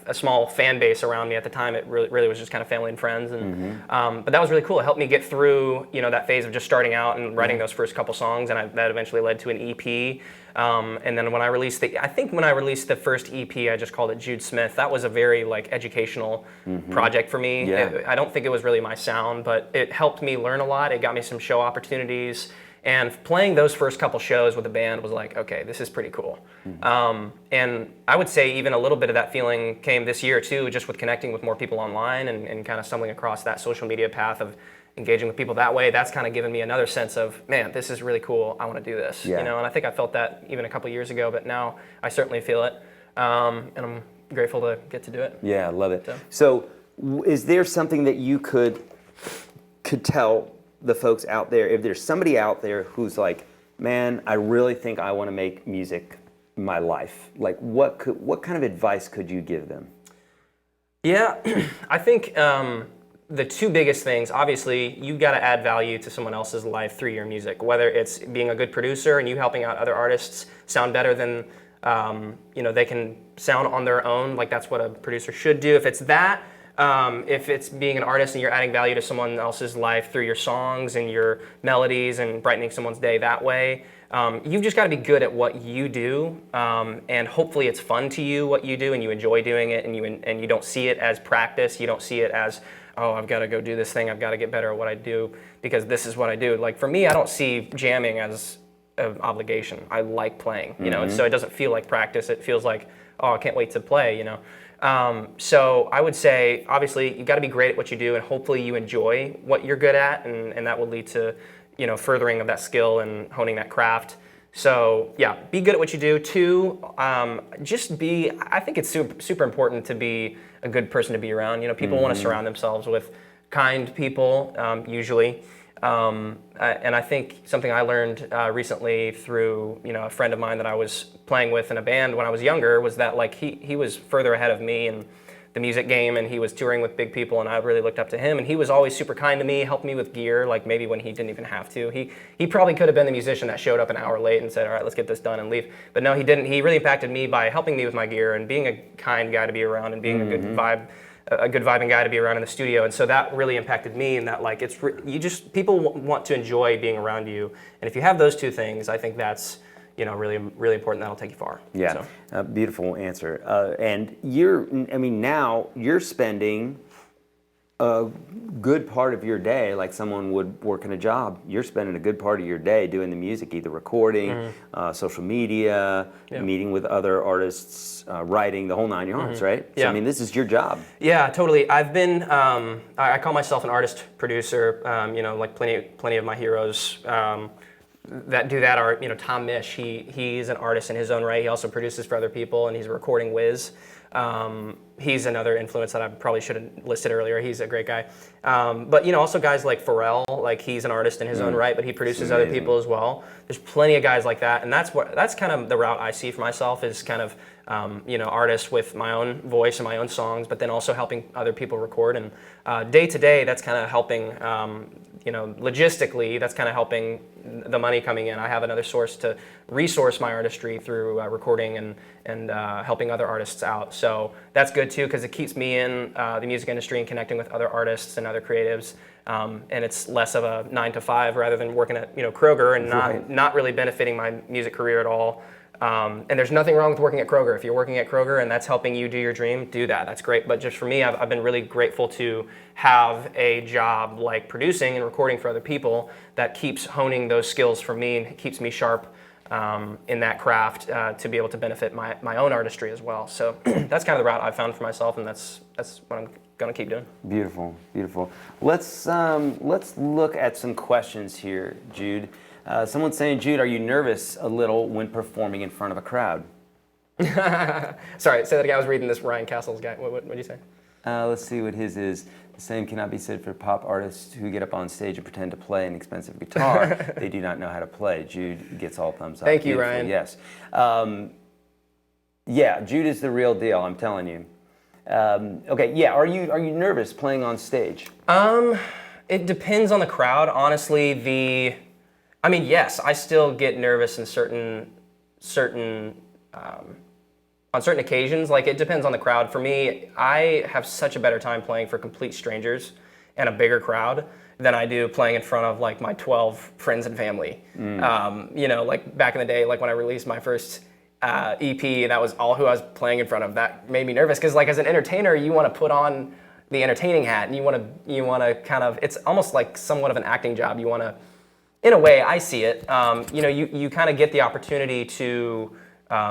B: a small fan base around me at the time. It really was just kind of family and friends, and but that was really cool. It helped me get through that phase of just starting out and writing those first couple songs, and that eventually led to an EP. And then when I released the first EP, I just called it Jude Smith. That was a very educational project for me.
A: Yeah.
B: I don't think it was really my sound, but it helped me learn a lot. It got me some show opportunities. And playing those first couple shows with the band was like, okay, this is pretty cool. And I would say even a little bit of that feeling came this year too, just with connecting with more people online and kind of stumbling across that social media path of engaging with people that way. That's kind of given me another sense of, man, this is really cool. I want to do this.
A: Yeah.
B: And I think I felt that even a couple years ago, but now I certainly feel it. And I'm grateful to get to do it.
A: Yeah, I love it. So is there something that you could tell the folks out there, if there's somebody out there who's like, man, I really think I want to make music my life, like what kind of advice could you give them?
B: Yeah, I think the two biggest things, obviously, you got to add value to someone else's life through your music, whether it's being a good producer and you helping out other artists sound better than they can sound on their own, like that's what a producer should do. If it's that, if it's being an artist and you're adding value to someone else's life through your songs and your melodies and brightening someone's day that way, you've just got to be good at what you do, and hopefully it's fun to you what you do and you enjoy doing it, and you don't see it as practice. You don't see it as, oh, I've got to go do this thing. I've got to get better at what I do because this is what I do. Like for me, I don't see jamming as an obligation. I like playing, and so it doesn't feel like practice. It feels like, oh, I can't wait to play, So I would say, obviously, you got to be great at what you do, and hopefully you enjoy what you're good at, and that will lead to, furthering of that skill and honing that craft. So yeah, be good at what you do. Two, I think it's super important to be a good person to be around. People want to surround themselves with kind people, usually. And I think something I learned recently through a friend of mine that I was playing with in a band when I was younger was that he was further ahead of me in the music game, and he was touring with big people, and I really looked up to him, and he was always super kind to me, helped me with gear, maybe when he didn't even have to. He probably could have been the musician that showed up an hour late and said, all right, let's get this done and leave. But no, he didn't. He really impacted me by helping me with my gear and being a kind guy to be around and being a good vibing guy to be around in the studio. And so that really impacted me, in that people want to enjoy being around you, and if you have those two things, I think that's really, really important. That'll take you far.
A: Yeah, beautiful answer. And now you're spending a good part of your day, like someone would work in a job. You're spending a good part of your day doing the music, either recording, social media, meeting with other artists, writing, the whole 9 yards, right?
B: Yeah.
A: So this is your job.
B: Yeah, totally. I've been, I call myself an artist producer. Plenty of my heroes that do that are, Tom Misch. He's an artist in his own right. He also produces for other people, and he's a recording whiz. He's another influence that I probably should have listed earlier. He's a great guy. But also guys like Pharrell, he's an artist in his own right, but he produces other people as well. There's plenty of guys like that, and that's kind of the route I see for myself, is kind of artist with my own voice and my own songs, but then also helping other people record. And day to day, that's kind of helping. Logistically, that's kind of helping the money coming in. I have another source to resource my artistry through recording and helping other artists out. So that's good too, because it keeps me in the music industry and connecting with other artists and other creatives. And it's less of a 9 to 5 rather than working at Kroger and not really benefiting my music career at all. And there's nothing wrong with working at Kroger. If you're working at Kroger and that's helping you do your dream, do that. That's great. But just for me, I've been really grateful to have a job like producing and recording for other people that keeps honing those skills for me and keeps me sharp in that craft to be able to benefit my own artistry as well. So that's kind of the route I've found for myself, and that's what I'm going to keep doing.
A: Beautiful, beautiful. Let's look at some questions here, Jude. Someone's saying, Jude, are you nervous a little when performing in front of a crowd?
B: Sorry, say that again. I was reading this Ryan Castle's guy. What did you say?
A: Let's see what his is. The same cannot be said for pop artists who get up on stage and pretend to play an expensive guitar. They do not know how to play. Jude gets all thumbs up.
B: Thank you,
A: Beautiful.
B: Ryan.
A: Yes. Yeah, Jude is the real deal, I'm telling you. Okay, yeah, are you nervous playing on stage?
B: It depends on the crowd. Honestly, I mean, yes, I still get nervous in certain on certain occasions. Like, it depends on the crowd. For me, I have such a better time playing for complete strangers and a bigger crowd than I do playing in front of like my 12 friends and family. You know, like back in the day, like when I released my first EP, and that was all who I was playing in front of. That made me nervous because, like, as an entertainer, you want to put on the entertaining hat, and you want to kind of, it's almost like somewhat of an acting job. You want to, in a way, I see it. You know, you kind of get the opportunity to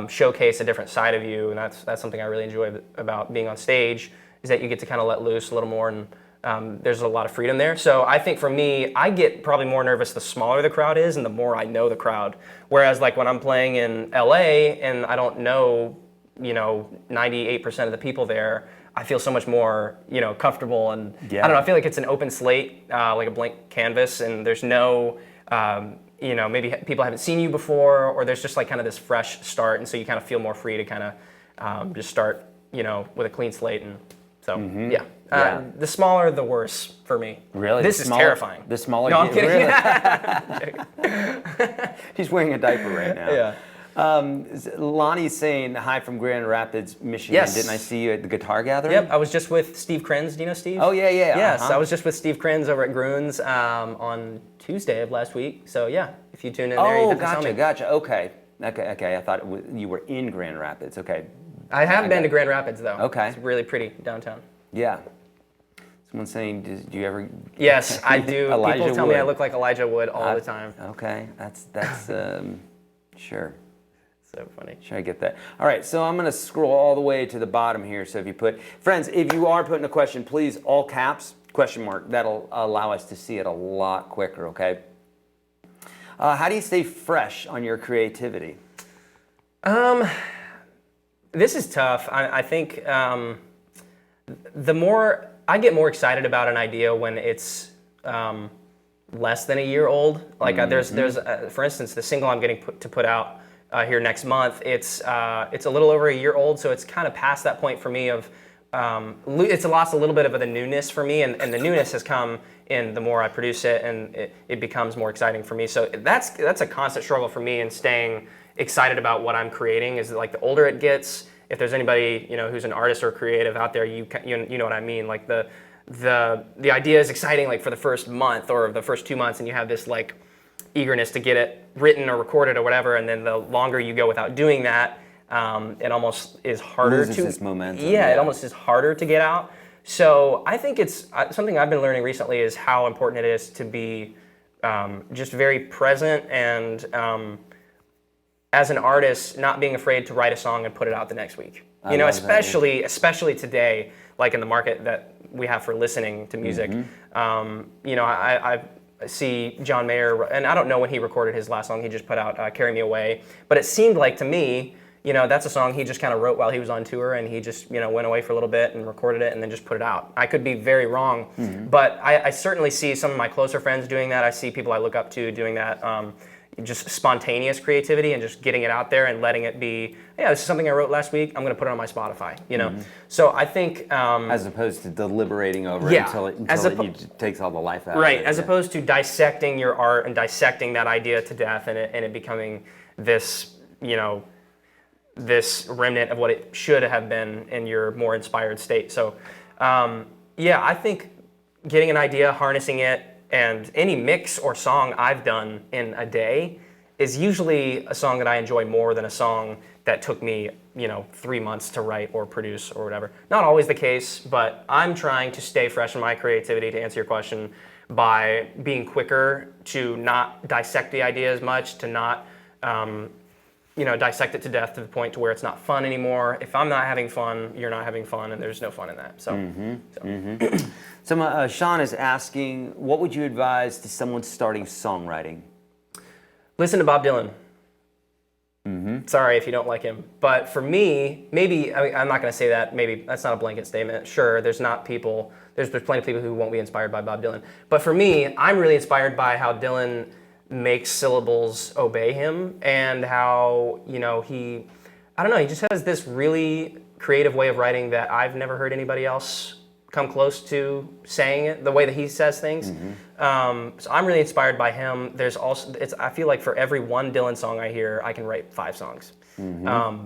B: showcase a different side of you, and that's something I really enjoy about being on stage, is that you get to kind of let loose a little more, and there's a lot of freedom there. So I think for me, I get probably more nervous the smaller the crowd is and the more I know the crowd. Whereas like when I'm playing in LA and I don't know, you know, 98% of the people there, I feel so much more, you know, comfortable, and I don't know, I feel like it's an open slate, like a blank canvas, and there's no, you know, maybe people haven't seen you before, or there's just like kind of this fresh start, and so you kind of feel more free to kind of just start, you know, with a clean slate. And so, yeah. The smaller, the worse for me.
A: Really?
B: This is terrifying.
A: The smaller.
B: No, I'm kidding.
A: Really? He's wearing a diaper right now.
B: Yeah.
A: Lonnie's saying hi from Grand Rapids, Michigan.
B: Yes.
A: Didn't I see you at the guitar gathering?
B: Yep, I was just with Steve Krenz. Do you know Steve?
A: Oh, yeah.
B: Yes, I was just with Steve Krenz over at Groons on Tuesday of last week. So yeah, if you tune in there, you definitely saw me.
A: Gotcha. Okay. I thought you were in Grand Rapids. Okay.
B: I have been to Grand Rapids though.
A: Okay.
B: It's really pretty downtown.
A: Yeah. Someone's saying, do you ever?
B: Yes, I do. People tell me I
A: Wood.
B: look like Elijah Wood all the time.
A: Okay, that's sure.
B: So funny.
A: Sure, I get that. All right, so I'm going to scroll all the way to the bottom here. So if you put, friends, if you are putting a question, please, all caps, question mark. That'll allow us to see it a lot quicker, okay? How do you stay fresh on your creativity?
B: This is tough. I think the more, I get more excited about an idea when it's less than a year old. Like there's for instance, the single I'm getting put out here next month, it's a little over a year old, so it's kind of past that point for me of, it's lost a little bit of the newness for me, and the newness has come in the more I produce it, and it becomes more exciting for me. So that's a constant struggle for me in staying excited about what I'm creating, is like the older it gets, if there's anybody, you know, who's an artist or creative out there, you know what I mean, like the idea is exciting like for the first month or the first 2 months, and you have this like eagerness to get it written or recorded or whatever, and then the longer you go without doing that, it almost is harder
A: Loses its momentum.
B: Yeah, it almost is harder to get out. So I think it's something I've been learning recently is how important it is to be just very present, and as an artist, not being afraid to write a song and put it out the next week. You know, especially today, like in the market that we have for listening to music. You know, I see John Mayer, and I don't know when he recorded his last song he just put out, Carry Me Away, but it seemed like to me, you know, that's a song he just kind of wrote while he was on tour, and he just, you know, went away for a little bit and recorded it and then just put it out. I could be very wrong, but I certainly see some of my closer friends doing that. I see people I look up to doing that, just spontaneous creativity and just getting it out there and letting it be, yeah, this is something I wrote last week, I'm going to put it on my Spotify, you know? So I think...
A: as opposed to deliberating over it until it takes all the life out of it.
B: Right, as opposed to dissecting your art and dissecting that idea to death, and it becoming this, you know, this remnant of what it should have been in your more inspired state. So, yeah, I think getting an idea, harnessing it, and any mix or song I've done in a day is usually a song that I enjoy more than a song that took me, you know, 3 months to write or produce or whatever. Not always the case, but I'm trying to stay fresh in my creativity, to answer your question, by being quicker, to not dissect the idea as much, to not, you know, dissect it to death to the point to where it's not fun anymore. If I'm not having fun, you're not having fun, and there's no fun in that. So,
A: So Sean is asking, what would you advise to someone starting songwriting?
B: listen to Bob Dylan. Sorry if you don't like him. But for me, maybe, I mean, I'm not going to say that. Maybe that's not a blanket statement. Sure, there's plenty of people who won't be inspired by Bob Dylan. But for me, I'm really inspired by how Dylan makes syllables obey him, and how, you know, he just has this really creative way of writing that I've never heard anybody else come close to saying it the way that he says things. So I'm really inspired by him. There's also, I feel like for every one Dylan song I hear, I can write 5 songs.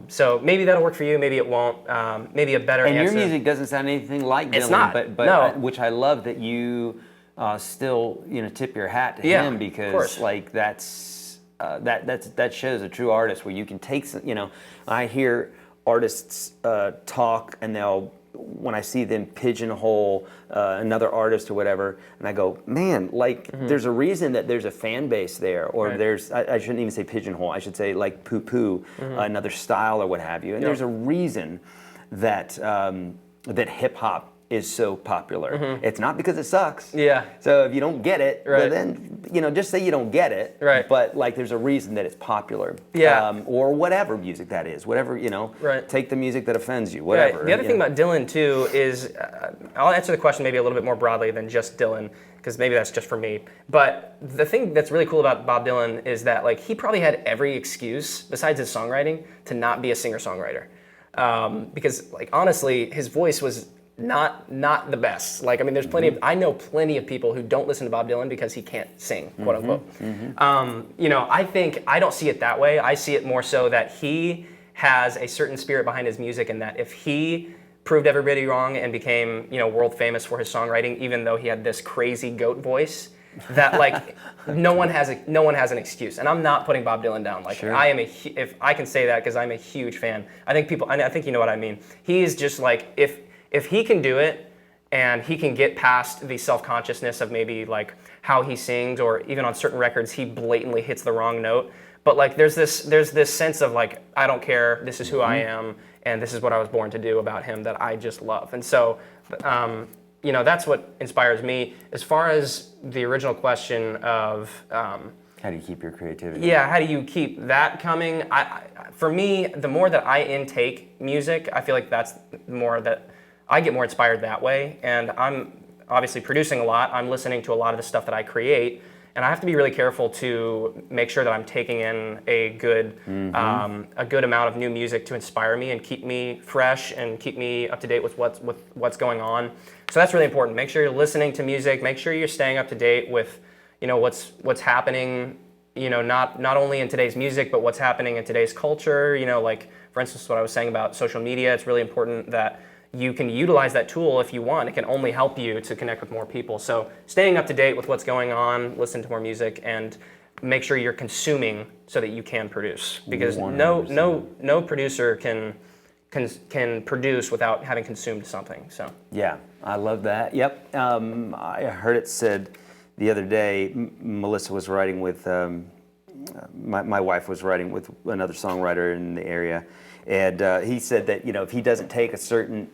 B: So maybe that'll work for you, maybe it won't. Maybe a better
A: And
B: answer.
A: your music doesn't sound anything like Dylan,
B: It's not,
A: but
B: no.
A: which I love that you still tip your hat to
B: Yeah,
A: him,
B: of
A: because
B: course.
A: like that shows a true artist, where you can take some, I hear artists talk, and when I see them pigeonhole another artist or whatever, and I go, man, like there's a reason that there's a fan base there, or
B: Right.
A: there's, I shouldn't even say pigeonhole, I should say like poo-poo, another style or what have you. And there's a reason that that hip hop is so popular. It's not because it sucks.
B: Yeah.
A: So if you don't get it,
B: Right.
A: well then, just say you don't get it.
B: Right.
A: But like there's a reason that it's popular.
B: Yeah.
A: Or whatever music that is, whatever,
B: Right.
A: take the music that offends you, whatever.
B: Right. The other thing about Dylan too is, I'll answer the question maybe a little bit more broadly than just Dylan, because maybe that's just for me. But the thing that's really cool about Bob Dylan is that like he probably had every excuse besides his songwriting to not be a singer-songwriter, because like honestly his voice was not the best. Like I mean, there's plenty of, I know plenty of people who don't listen to Bob Dylan because he can't sing, quote unquote. I think I don't see it that way. I see it more so that he has a certain spirit behind his music, and that if he proved everybody wrong and became world famous for his songwriting, even though he had this crazy goat voice, that like no one has an excuse. And I'm not putting Bob Dylan down. Like
A: Sure.
B: I am if I can say that because I'm a huge fan. I think you know what I mean. He's just like if he can do it, and he can get past the self-consciousness of maybe like how he sings, or even on certain records he blatantly hits the wrong note, but like there's this sense of like, I don't care, this is who I am, and this is what I was born to do about him that I just love. And so that's what inspires me. As far as the original question of
A: how do you keep your creativity?
B: yeah, how do you keep that coming? For me, the more that I intake music, I feel like that's more that I get more inspired that way. And I'm obviously producing a lot. I'm listening to a lot of the stuff that I create, and I have to be really careful to make sure that I'm taking in a good amount of new music to inspire me and keep me fresh and keep me up to date with what's going on. So that's really important. Make sure you're listening to music. Make sure you're staying up to date with what's happening, not only in today's music, but what's happening in today's culture. Like for instance, what I was saying about social media, it's really important that you can utilize that tool if you want. It can only help you to connect with more people. So staying up to date with what's going on, listen to more music, and make sure you're consuming so that you can produce. Because no producer can produce without having consumed something. So
A: Yeah, I love that. Yep. I heard it said the other day, Melissa was writing with, my wife was writing with another songwriter in the area, and he said that, if he doesn't take a certain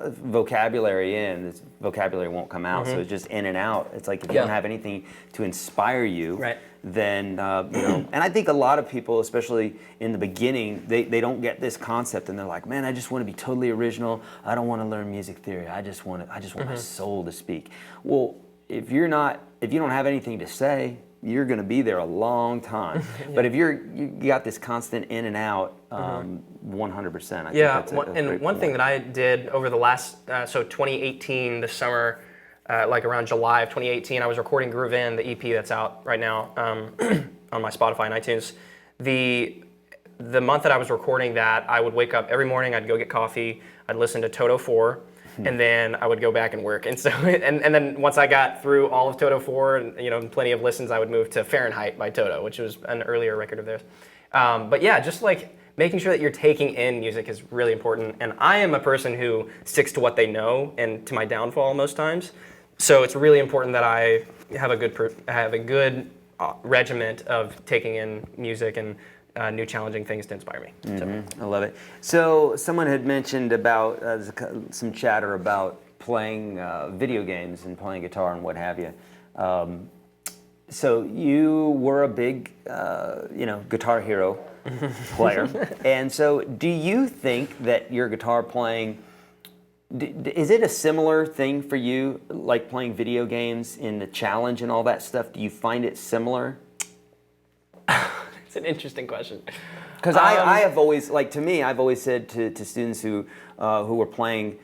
A: vocabulary in, this vocabulary won't come out, so it's just in and out. It's like if you don't have anything to inspire you,
B: Right.
A: then, and I think a lot of people, especially in the beginning, they don't get this concept, and they're like, man, I just want to be totally original. I don't want to learn music theory. I just want my soul to speak. Well, if you don't have anything to say, you're going to be there a long time. But if you got this constant in and out, 100%. I think that's a great
B: one thing
A: point.
B: that I did over the last, 2018, this summer, like around July of 2018, I was recording Groove In, the EP that's out right now on my Spotify and iTunes. The month that I was recording that, I would wake up every morning, I'd go get coffee, I'd listen to Toto 4, and then I would go back and work. And so, and then once I got through all of Toto 4 and plenty of listens, I would move to Fahrenheit by Toto, which was an earlier record of theirs. But yeah, just like making sure that you're taking in music is really important. And I am a person who sticks to what they know, and to my downfall most times. So it's really important that I have a good regiment of taking in music and new challenging things to inspire me. So.
A: I love it. So someone had mentioned about some chatter about playing video games and playing guitar and what have you. So you were a big, Guitar Hero player. And so do you think that your guitar playing, is it a similar thing for you, like playing video games in the challenge and all that stuff? Do you find it similar?
B: It's an interesting question.
A: Because I have always, like, to me, I've always said to students who were playing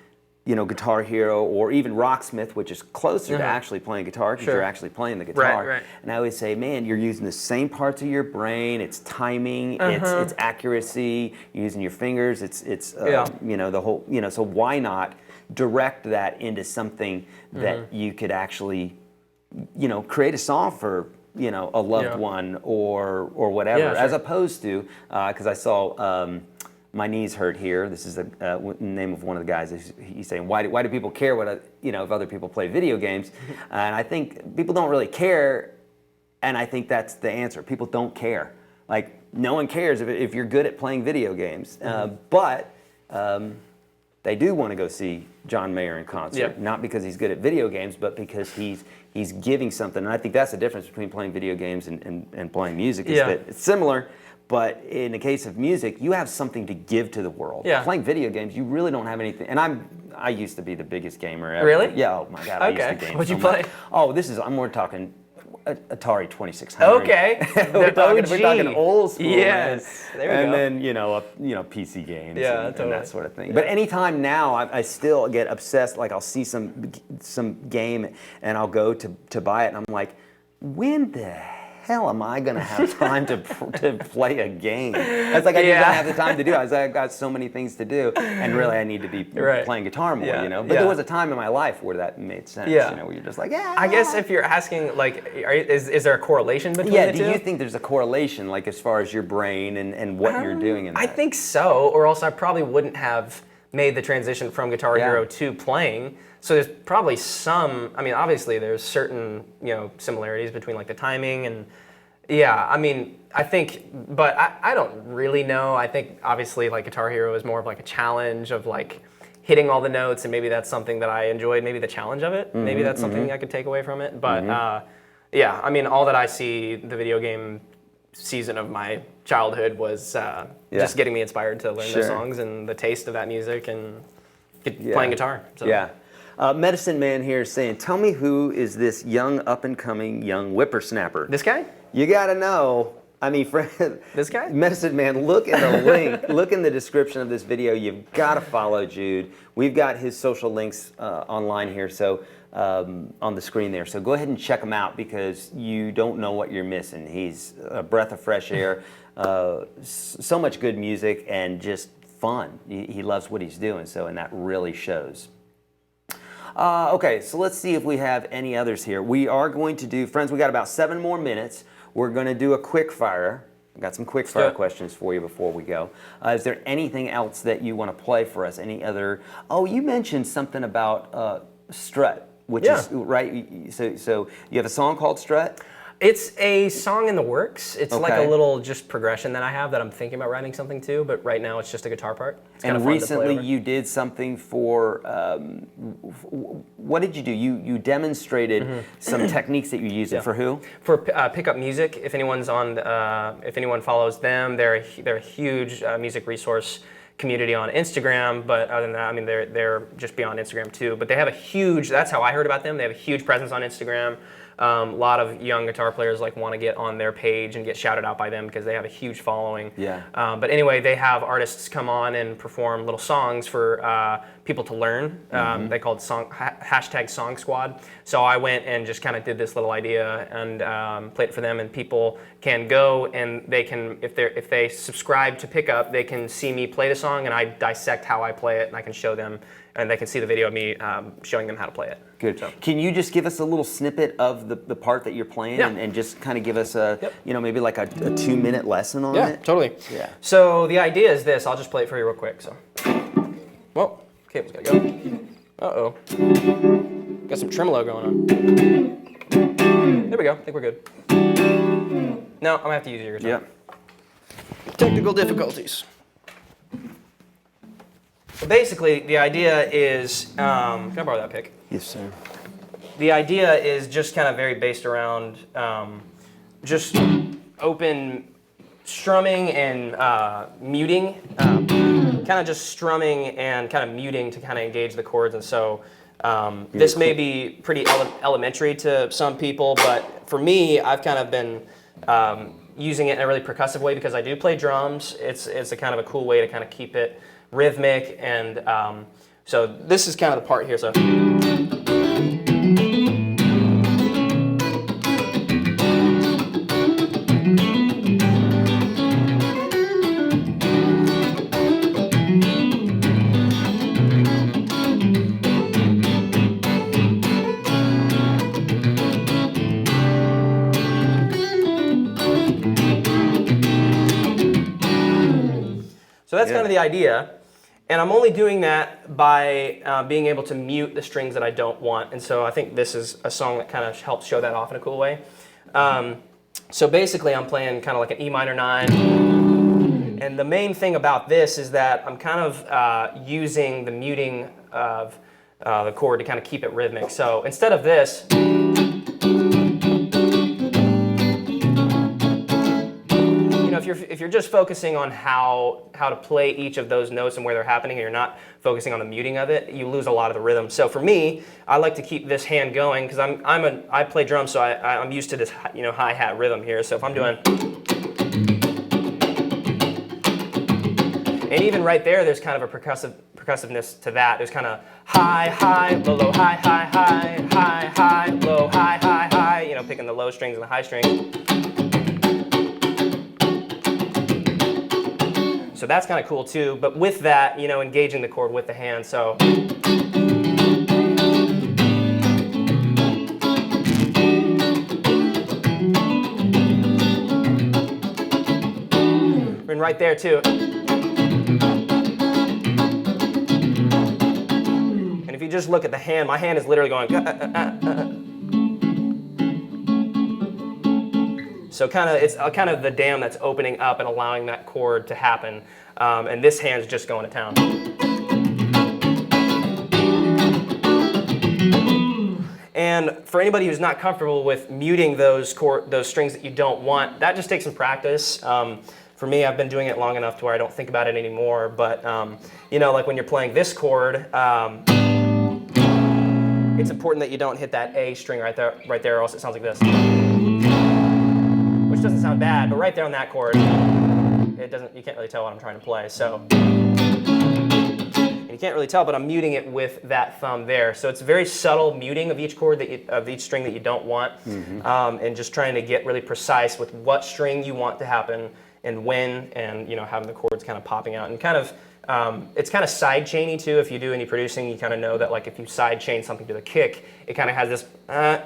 A: Guitar Hero or even Rocksmith, which is closer to actually playing guitar because you're actually playing the guitar.
B: Right.
A: And I always say, man, you're using the same parts of your brain. It's timing, it's accuracy, you're using your fingers. It's the whole, so why not direct that into something that you could actually, create a song for, a loved one or whatever, as opposed to, because I saw, My Knees Hurt Here. This is the name of one of the guys. He's saying, why do people care what if other people play video games? And I think people don't really care, and I think that's the answer. People don't care. Like, no one cares if you're good at playing video games, but they do want to go see John Mayer in concert, not because he's good at video games, but because he's giving something. And I think that's the difference between playing video games and playing music, is that it's similar. But in the case of music, you have something to give to the world. Playing video games, you really don't have anything. And I used to be the biggest gamer ever.
B: Really?
A: Yeah. Oh my God. I used to game.
B: What'd you
A: so
B: play?
A: much. Oh, we're talking Atari 2600.
B: Okay.
A: we're talking old school.
B: Yes.
A: Man.
B: There we go.
A: And then PC games and that sort of thing.
B: Yeah.
A: But anytime now, I still get obsessed. Like, I'll see some game and I'll go to buy it, and I'm like, when the hell am I going to have time to play a game? It's like I just don't have the time to do it. I've got so many things to do, and really I need to be playing guitar more, But there was a time in my life where that made sense, where you're just like,
B: I guess if you're asking, like, is there a correlation between the two?
A: Do you think there's a correlation, like, as far as your brain and what you're doing in that?
B: I think so, or else I probably wouldn't have made the transition from Guitar Hero to playing. So there's probably some, obviously there's certain, similarities between, like, the timing and, I think, but I don't really know. I think obviously, like, Guitar Hero is more of like a challenge of, like, hitting all the notes, and maybe that's something that I enjoyed, maybe the challenge of it, maybe that's something I could take away from it. But all that I see, the video game season of my childhood was just getting me inspired to learn the songs and the taste of that music and playing guitar. So.
A: Yeah. Medicine Man here is saying, tell me, who is this young, up-and-coming young whippersnapper?
B: This guy?
A: You gotta know. Friend,
B: this guy?
A: Medicine Man, look in the link, look in the description of this video. You've got to follow Jude. We've got his social links online here, so on the screen there. So go ahead and check him out, because you don't know what you're missing. He's a breath of fresh air, so much good music, and just fun. He loves what he's doing, and that really shows. Okay, so let's see if we have any others here. We are going to do, friends, we got about 7 more minutes. We're going to do a quick fire. I've got some quick fire questions for you before we go. Is there anything else that you want to play for us? Any other? Oh, you mentioned something about Strut, which is, right? So you have a song called Strut?
B: It's a song in the works. It's like a little just progression that I have that I'm thinking about writing something to, but right now it's just a guitar part. It's
A: and recently you did something for, what did you do? You demonstrated some techniques that you use. For who? For
B: Pickup Music. If anyone's on, if anyone follows them, they're a huge music resource community on Instagram, but other than that, they're just beyond Instagram too. But they have a huge, that's how I heard about them. They have a huge presence on Instagram. A lot of young guitar players want to get on their page and get shouted out by them because they have a huge following. But anyway, they have artists come on and perform little songs for people to learn. They call it hashtag Song Squad. So I went and just kind of did this little idea and played it for them, and people can go and they can, if they subscribe to Pickup, they can see me play the song, and I dissect how I play it, and I can show them, and they can see the video of me showing them how to play it.
A: Good. So. Can you just give us a little snippet of the part that you're playing and just kind of give us a, maybe like a 2-minute lesson on it?
B: Yeah, totally.
A: Yeah.
B: So the idea is this. I'll just play it for you real quick. So, well, cable's gotta go. Uh-oh. Got some tremolo going on. There we go. I think we're good. No, I'm gonna have to use your guitar.
A: Yep.
B: Technical difficulties. Basically, the idea is, can I borrow that pick?
A: Yes, sir.
B: The idea is just kind of very based around just open strumming and muting, kind of just strumming and kind of muting to kind of engage the chords. And so this may be pretty elementary to some people, but for me, I've kind of been using it in a really percussive way because I do play drums. It's a kind of a cool way to kind of keep it rhythmic, and So this is kind of the part here. So. So that's kind of the idea, and I'm only doing that by being able to mute the strings that I don't want, and so I think this is a song that kind of helps show that off in a cool way. So basically I'm playing kind of like an E minor 9, and the main thing about this is that I'm kind of using the muting of the chord to kind of keep it rhythmic. So instead of this, if you're just focusing on how to play each of those notes and where they're happening, and you're not focusing on the muting of it, you lose a lot of the rhythm. So for me, I like to keep this hand going because I play drums, so I'm used to this hi-hat rhythm here. So if I'm doing, and even right there's kind of a percussiveness to that. There's kind of high, high, low, low, high, high, high, high, high, low, high, high, high. Picking the low strings and the high strings. So that's kind of cool too, but with that, engaging the chord with the hand, so. And right there too. And if you just look at the hand, my hand is literally going. So it's kind of the dam that's opening up and allowing that chord to happen. And this hand's just going to town. And for anybody who's not comfortable with muting those strings that you don't want, that just takes some practice. For me, I've been doing it long enough to where I don't think about it anymore. But like when you're playing this chord, it's important that you don't hit that A string right there, or else it sounds like this. Which doesn't sound bad, but right there on that chord, you can't really tell what I'm trying to play. So, and you can't really tell, but I'm muting it with that thumb there. So it's very subtle muting of each chord of each string that you don't want, and just trying to get really precise with what string you want to happen and when, and having the chords kind of popping out and kind of. It's kind of side chainy too. If you do any producing, you kind of know that if you side chain something to the kick, it kind of has this kind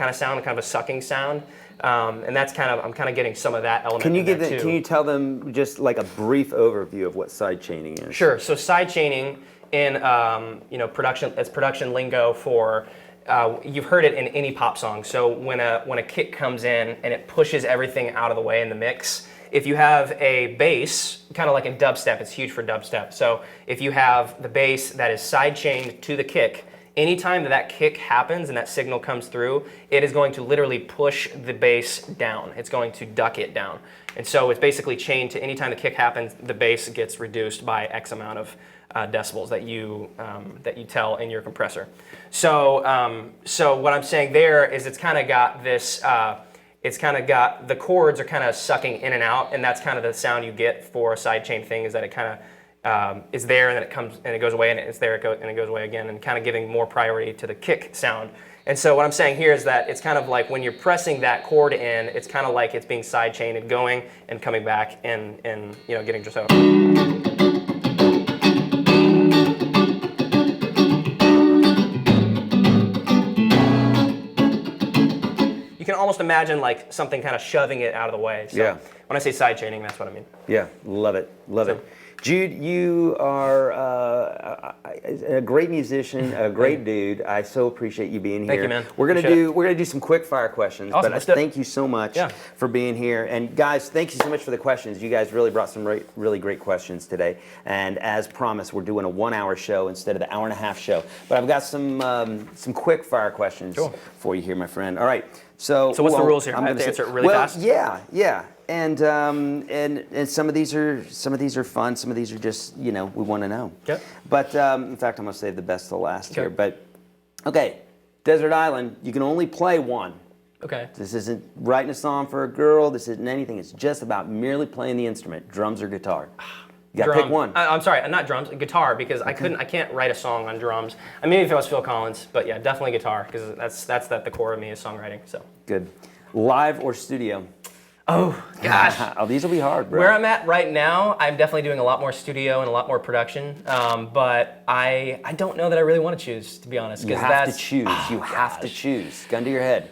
B: of sound, kind of a sucking sound. And that's I'm kind of getting some of that element.
A: Can you tell them just like a brief overview of what side chaining is?
B: Sure. So side chaining in production, it's production lingo for you've heard it in any pop song. So when a kick comes in and it pushes everything out of the way in the mix. If you have a bass, kind of like in dubstep, it's huge for dubstep. So if you have the bass that is side chained to the kick, anytime that kick happens and that signal comes through, it is going to literally push the bass down. It's going to duck it down. And so it's basically chained to anytime the kick happens, the bass gets reduced by X amount of decibels that you tell in your compressor. So what I'm saying there is it's kind of got this, the chords are kind of sucking in and out, and that's kind of the sound you get for a side chain thing, is that it kind of is there and then it comes and it goes away and it's there and it goes away again, and kind of giving more priority to the kick sound. And so what I'm saying here is that it's kind of like when you're pressing that chord in, it's kind of like it's being side chained and going and coming back and getting just out. You can almost imagine like something kind of shoving it out of the way. So
A: yeah.
B: When I say side chaining, that's what I mean.
A: Yeah, love it, love it. Jude, you are a great musician, a great dude. I so appreciate you being here.
B: Thank you, man.
A: We're gonna do some quick fire questions.
B: Awesome.
A: But thank you so much for being here. And guys, thank you so much for the questions. You guys really brought some really great questions today. And as promised, we're doing a 1-hour show instead of the 1.5-hour show. But I've got some quick fire questions for you here, my friend. All right. So
B: what's the rules here? I have to answer it really fast.
A: Yeah. And some of these are fun. Some of these are just we want to know.
B: Yep.
A: But in fact, I'm gonna save the best to last here. But okay, Desert Island. You can only play one.
B: Okay.
A: This isn't writing a song for a girl. This isn't anything. It's just about merely playing the instrument, drums or guitar. You gotta pick one.
B: I'm sorry, not drums, guitar, because I can't write a song on drums. I mean, maybe if it was Phil Collins, but yeah, definitely guitar, because that's the core of me is songwriting. So
A: Good. Live or studio?
B: Oh gosh.
A: Oh, these will be hard, bro.
B: Where I'm at right now, I'm definitely doing a lot more studio and a lot more production. But I don't know that I really want to choose, to be honest.
A: You have to choose. You have to choose. Gun to your head.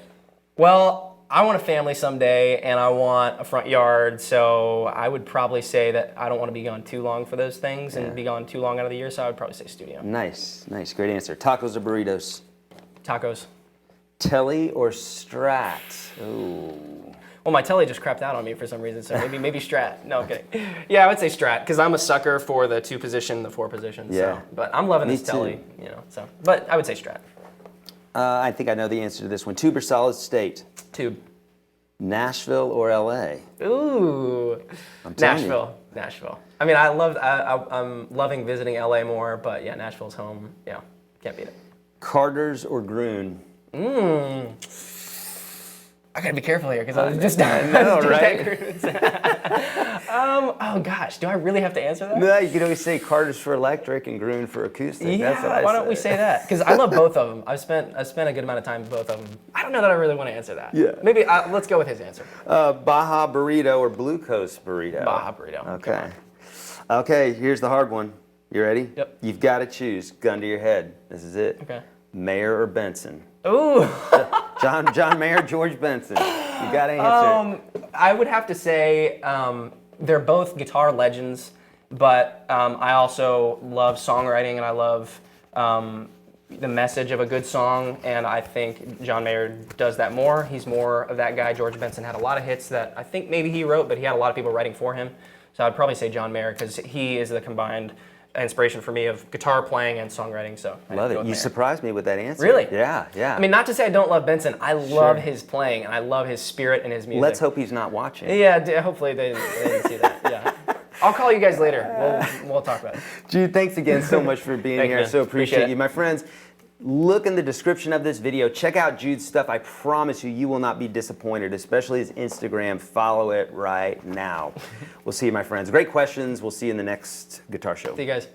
B: Well, I want a family someday, and I want a front yard, so I would probably say that I don't want to be gone too long for those things and be gone too long out of the year, so I would probably say studio.
A: Nice. Great answer. Tacos or burritos?
B: Tacos.
A: Telly or Strat? Ooh.
B: Well, my telly just crapped out on me for some reason, so maybe Strat. No, I'm kidding. Yeah, I would say Strat, because I'm a sucker for the 2 position, the 4 position.
A: Yeah.
B: So. But I'm loving this telly, so. But I would say Strat.
A: I think I know the answer to this one. Tube or solid state?
B: Tube.
A: Nashville or LA?
B: Ooh.
A: I'm telling
B: Nashville. Nashville. I mean, I'm loving visiting LA more, but yeah, Nashville's home. Yeah, can't beat it.
A: Carter's or Groon?
B: I gotta be careful here because I was just
A: I know, right?
B: Oh gosh, do I really have to answer that?
A: No, you can always say Carter's for electric and Groon for acoustic.
B: Yeah,
A: That's what I
B: why
A: say.
B: don't we say that? Because I love both of them. I spent a good amount of time with both of them. I don't know that I really want to answer that.
A: Yeah.
B: Maybe let's go with his answer.
A: Baja burrito or Blue Coast burrito?
B: Baja burrito.
A: Okay. Okay, here's the hard one. You ready?
B: Yep.
A: You've got to choose. Gun to your head. This is it.
B: Okay.
A: Mayer or Benson?
B: Ooh.
A: John Mayer, George Benson. You got to answer.
B: I would have to say they're both guitar legends, but I also love songwriting and I love the message of a good song, and I think John Mayer does that more. He's more of that guy. George Benson had a lot of hits that I think maybe he wrote, but he had a lot of people writing for him. So I'd probably say John Mayer because he is the combined inspiration for me of guitar playing and songwriting. So
A: Love it. You surprised me with that answer.
B: Really?
A: Yeah.
B: I mean, not to say I don't love Benson. I love his playing, and I love his spirit and his music.
A: Let's hope he's not watching.
B: Yeah, hopefully they didn't see that. Yeah. I'll call you guys later. We'll talk about it.
A: Jude, thanks again so much for being
B: Thank
A: here.
B: you,
A: I so
B: man.
A: appreciate
B: Appreciate
A: you.
B: it.
A: My friends, look in the description of this video. Check out Jude's stuff. I promise you will not be disappointed, especially his Instagram. Follow it right now. We'll see you, my friends. Great questions. We'll see you in the next guitar show.
B: See you guys.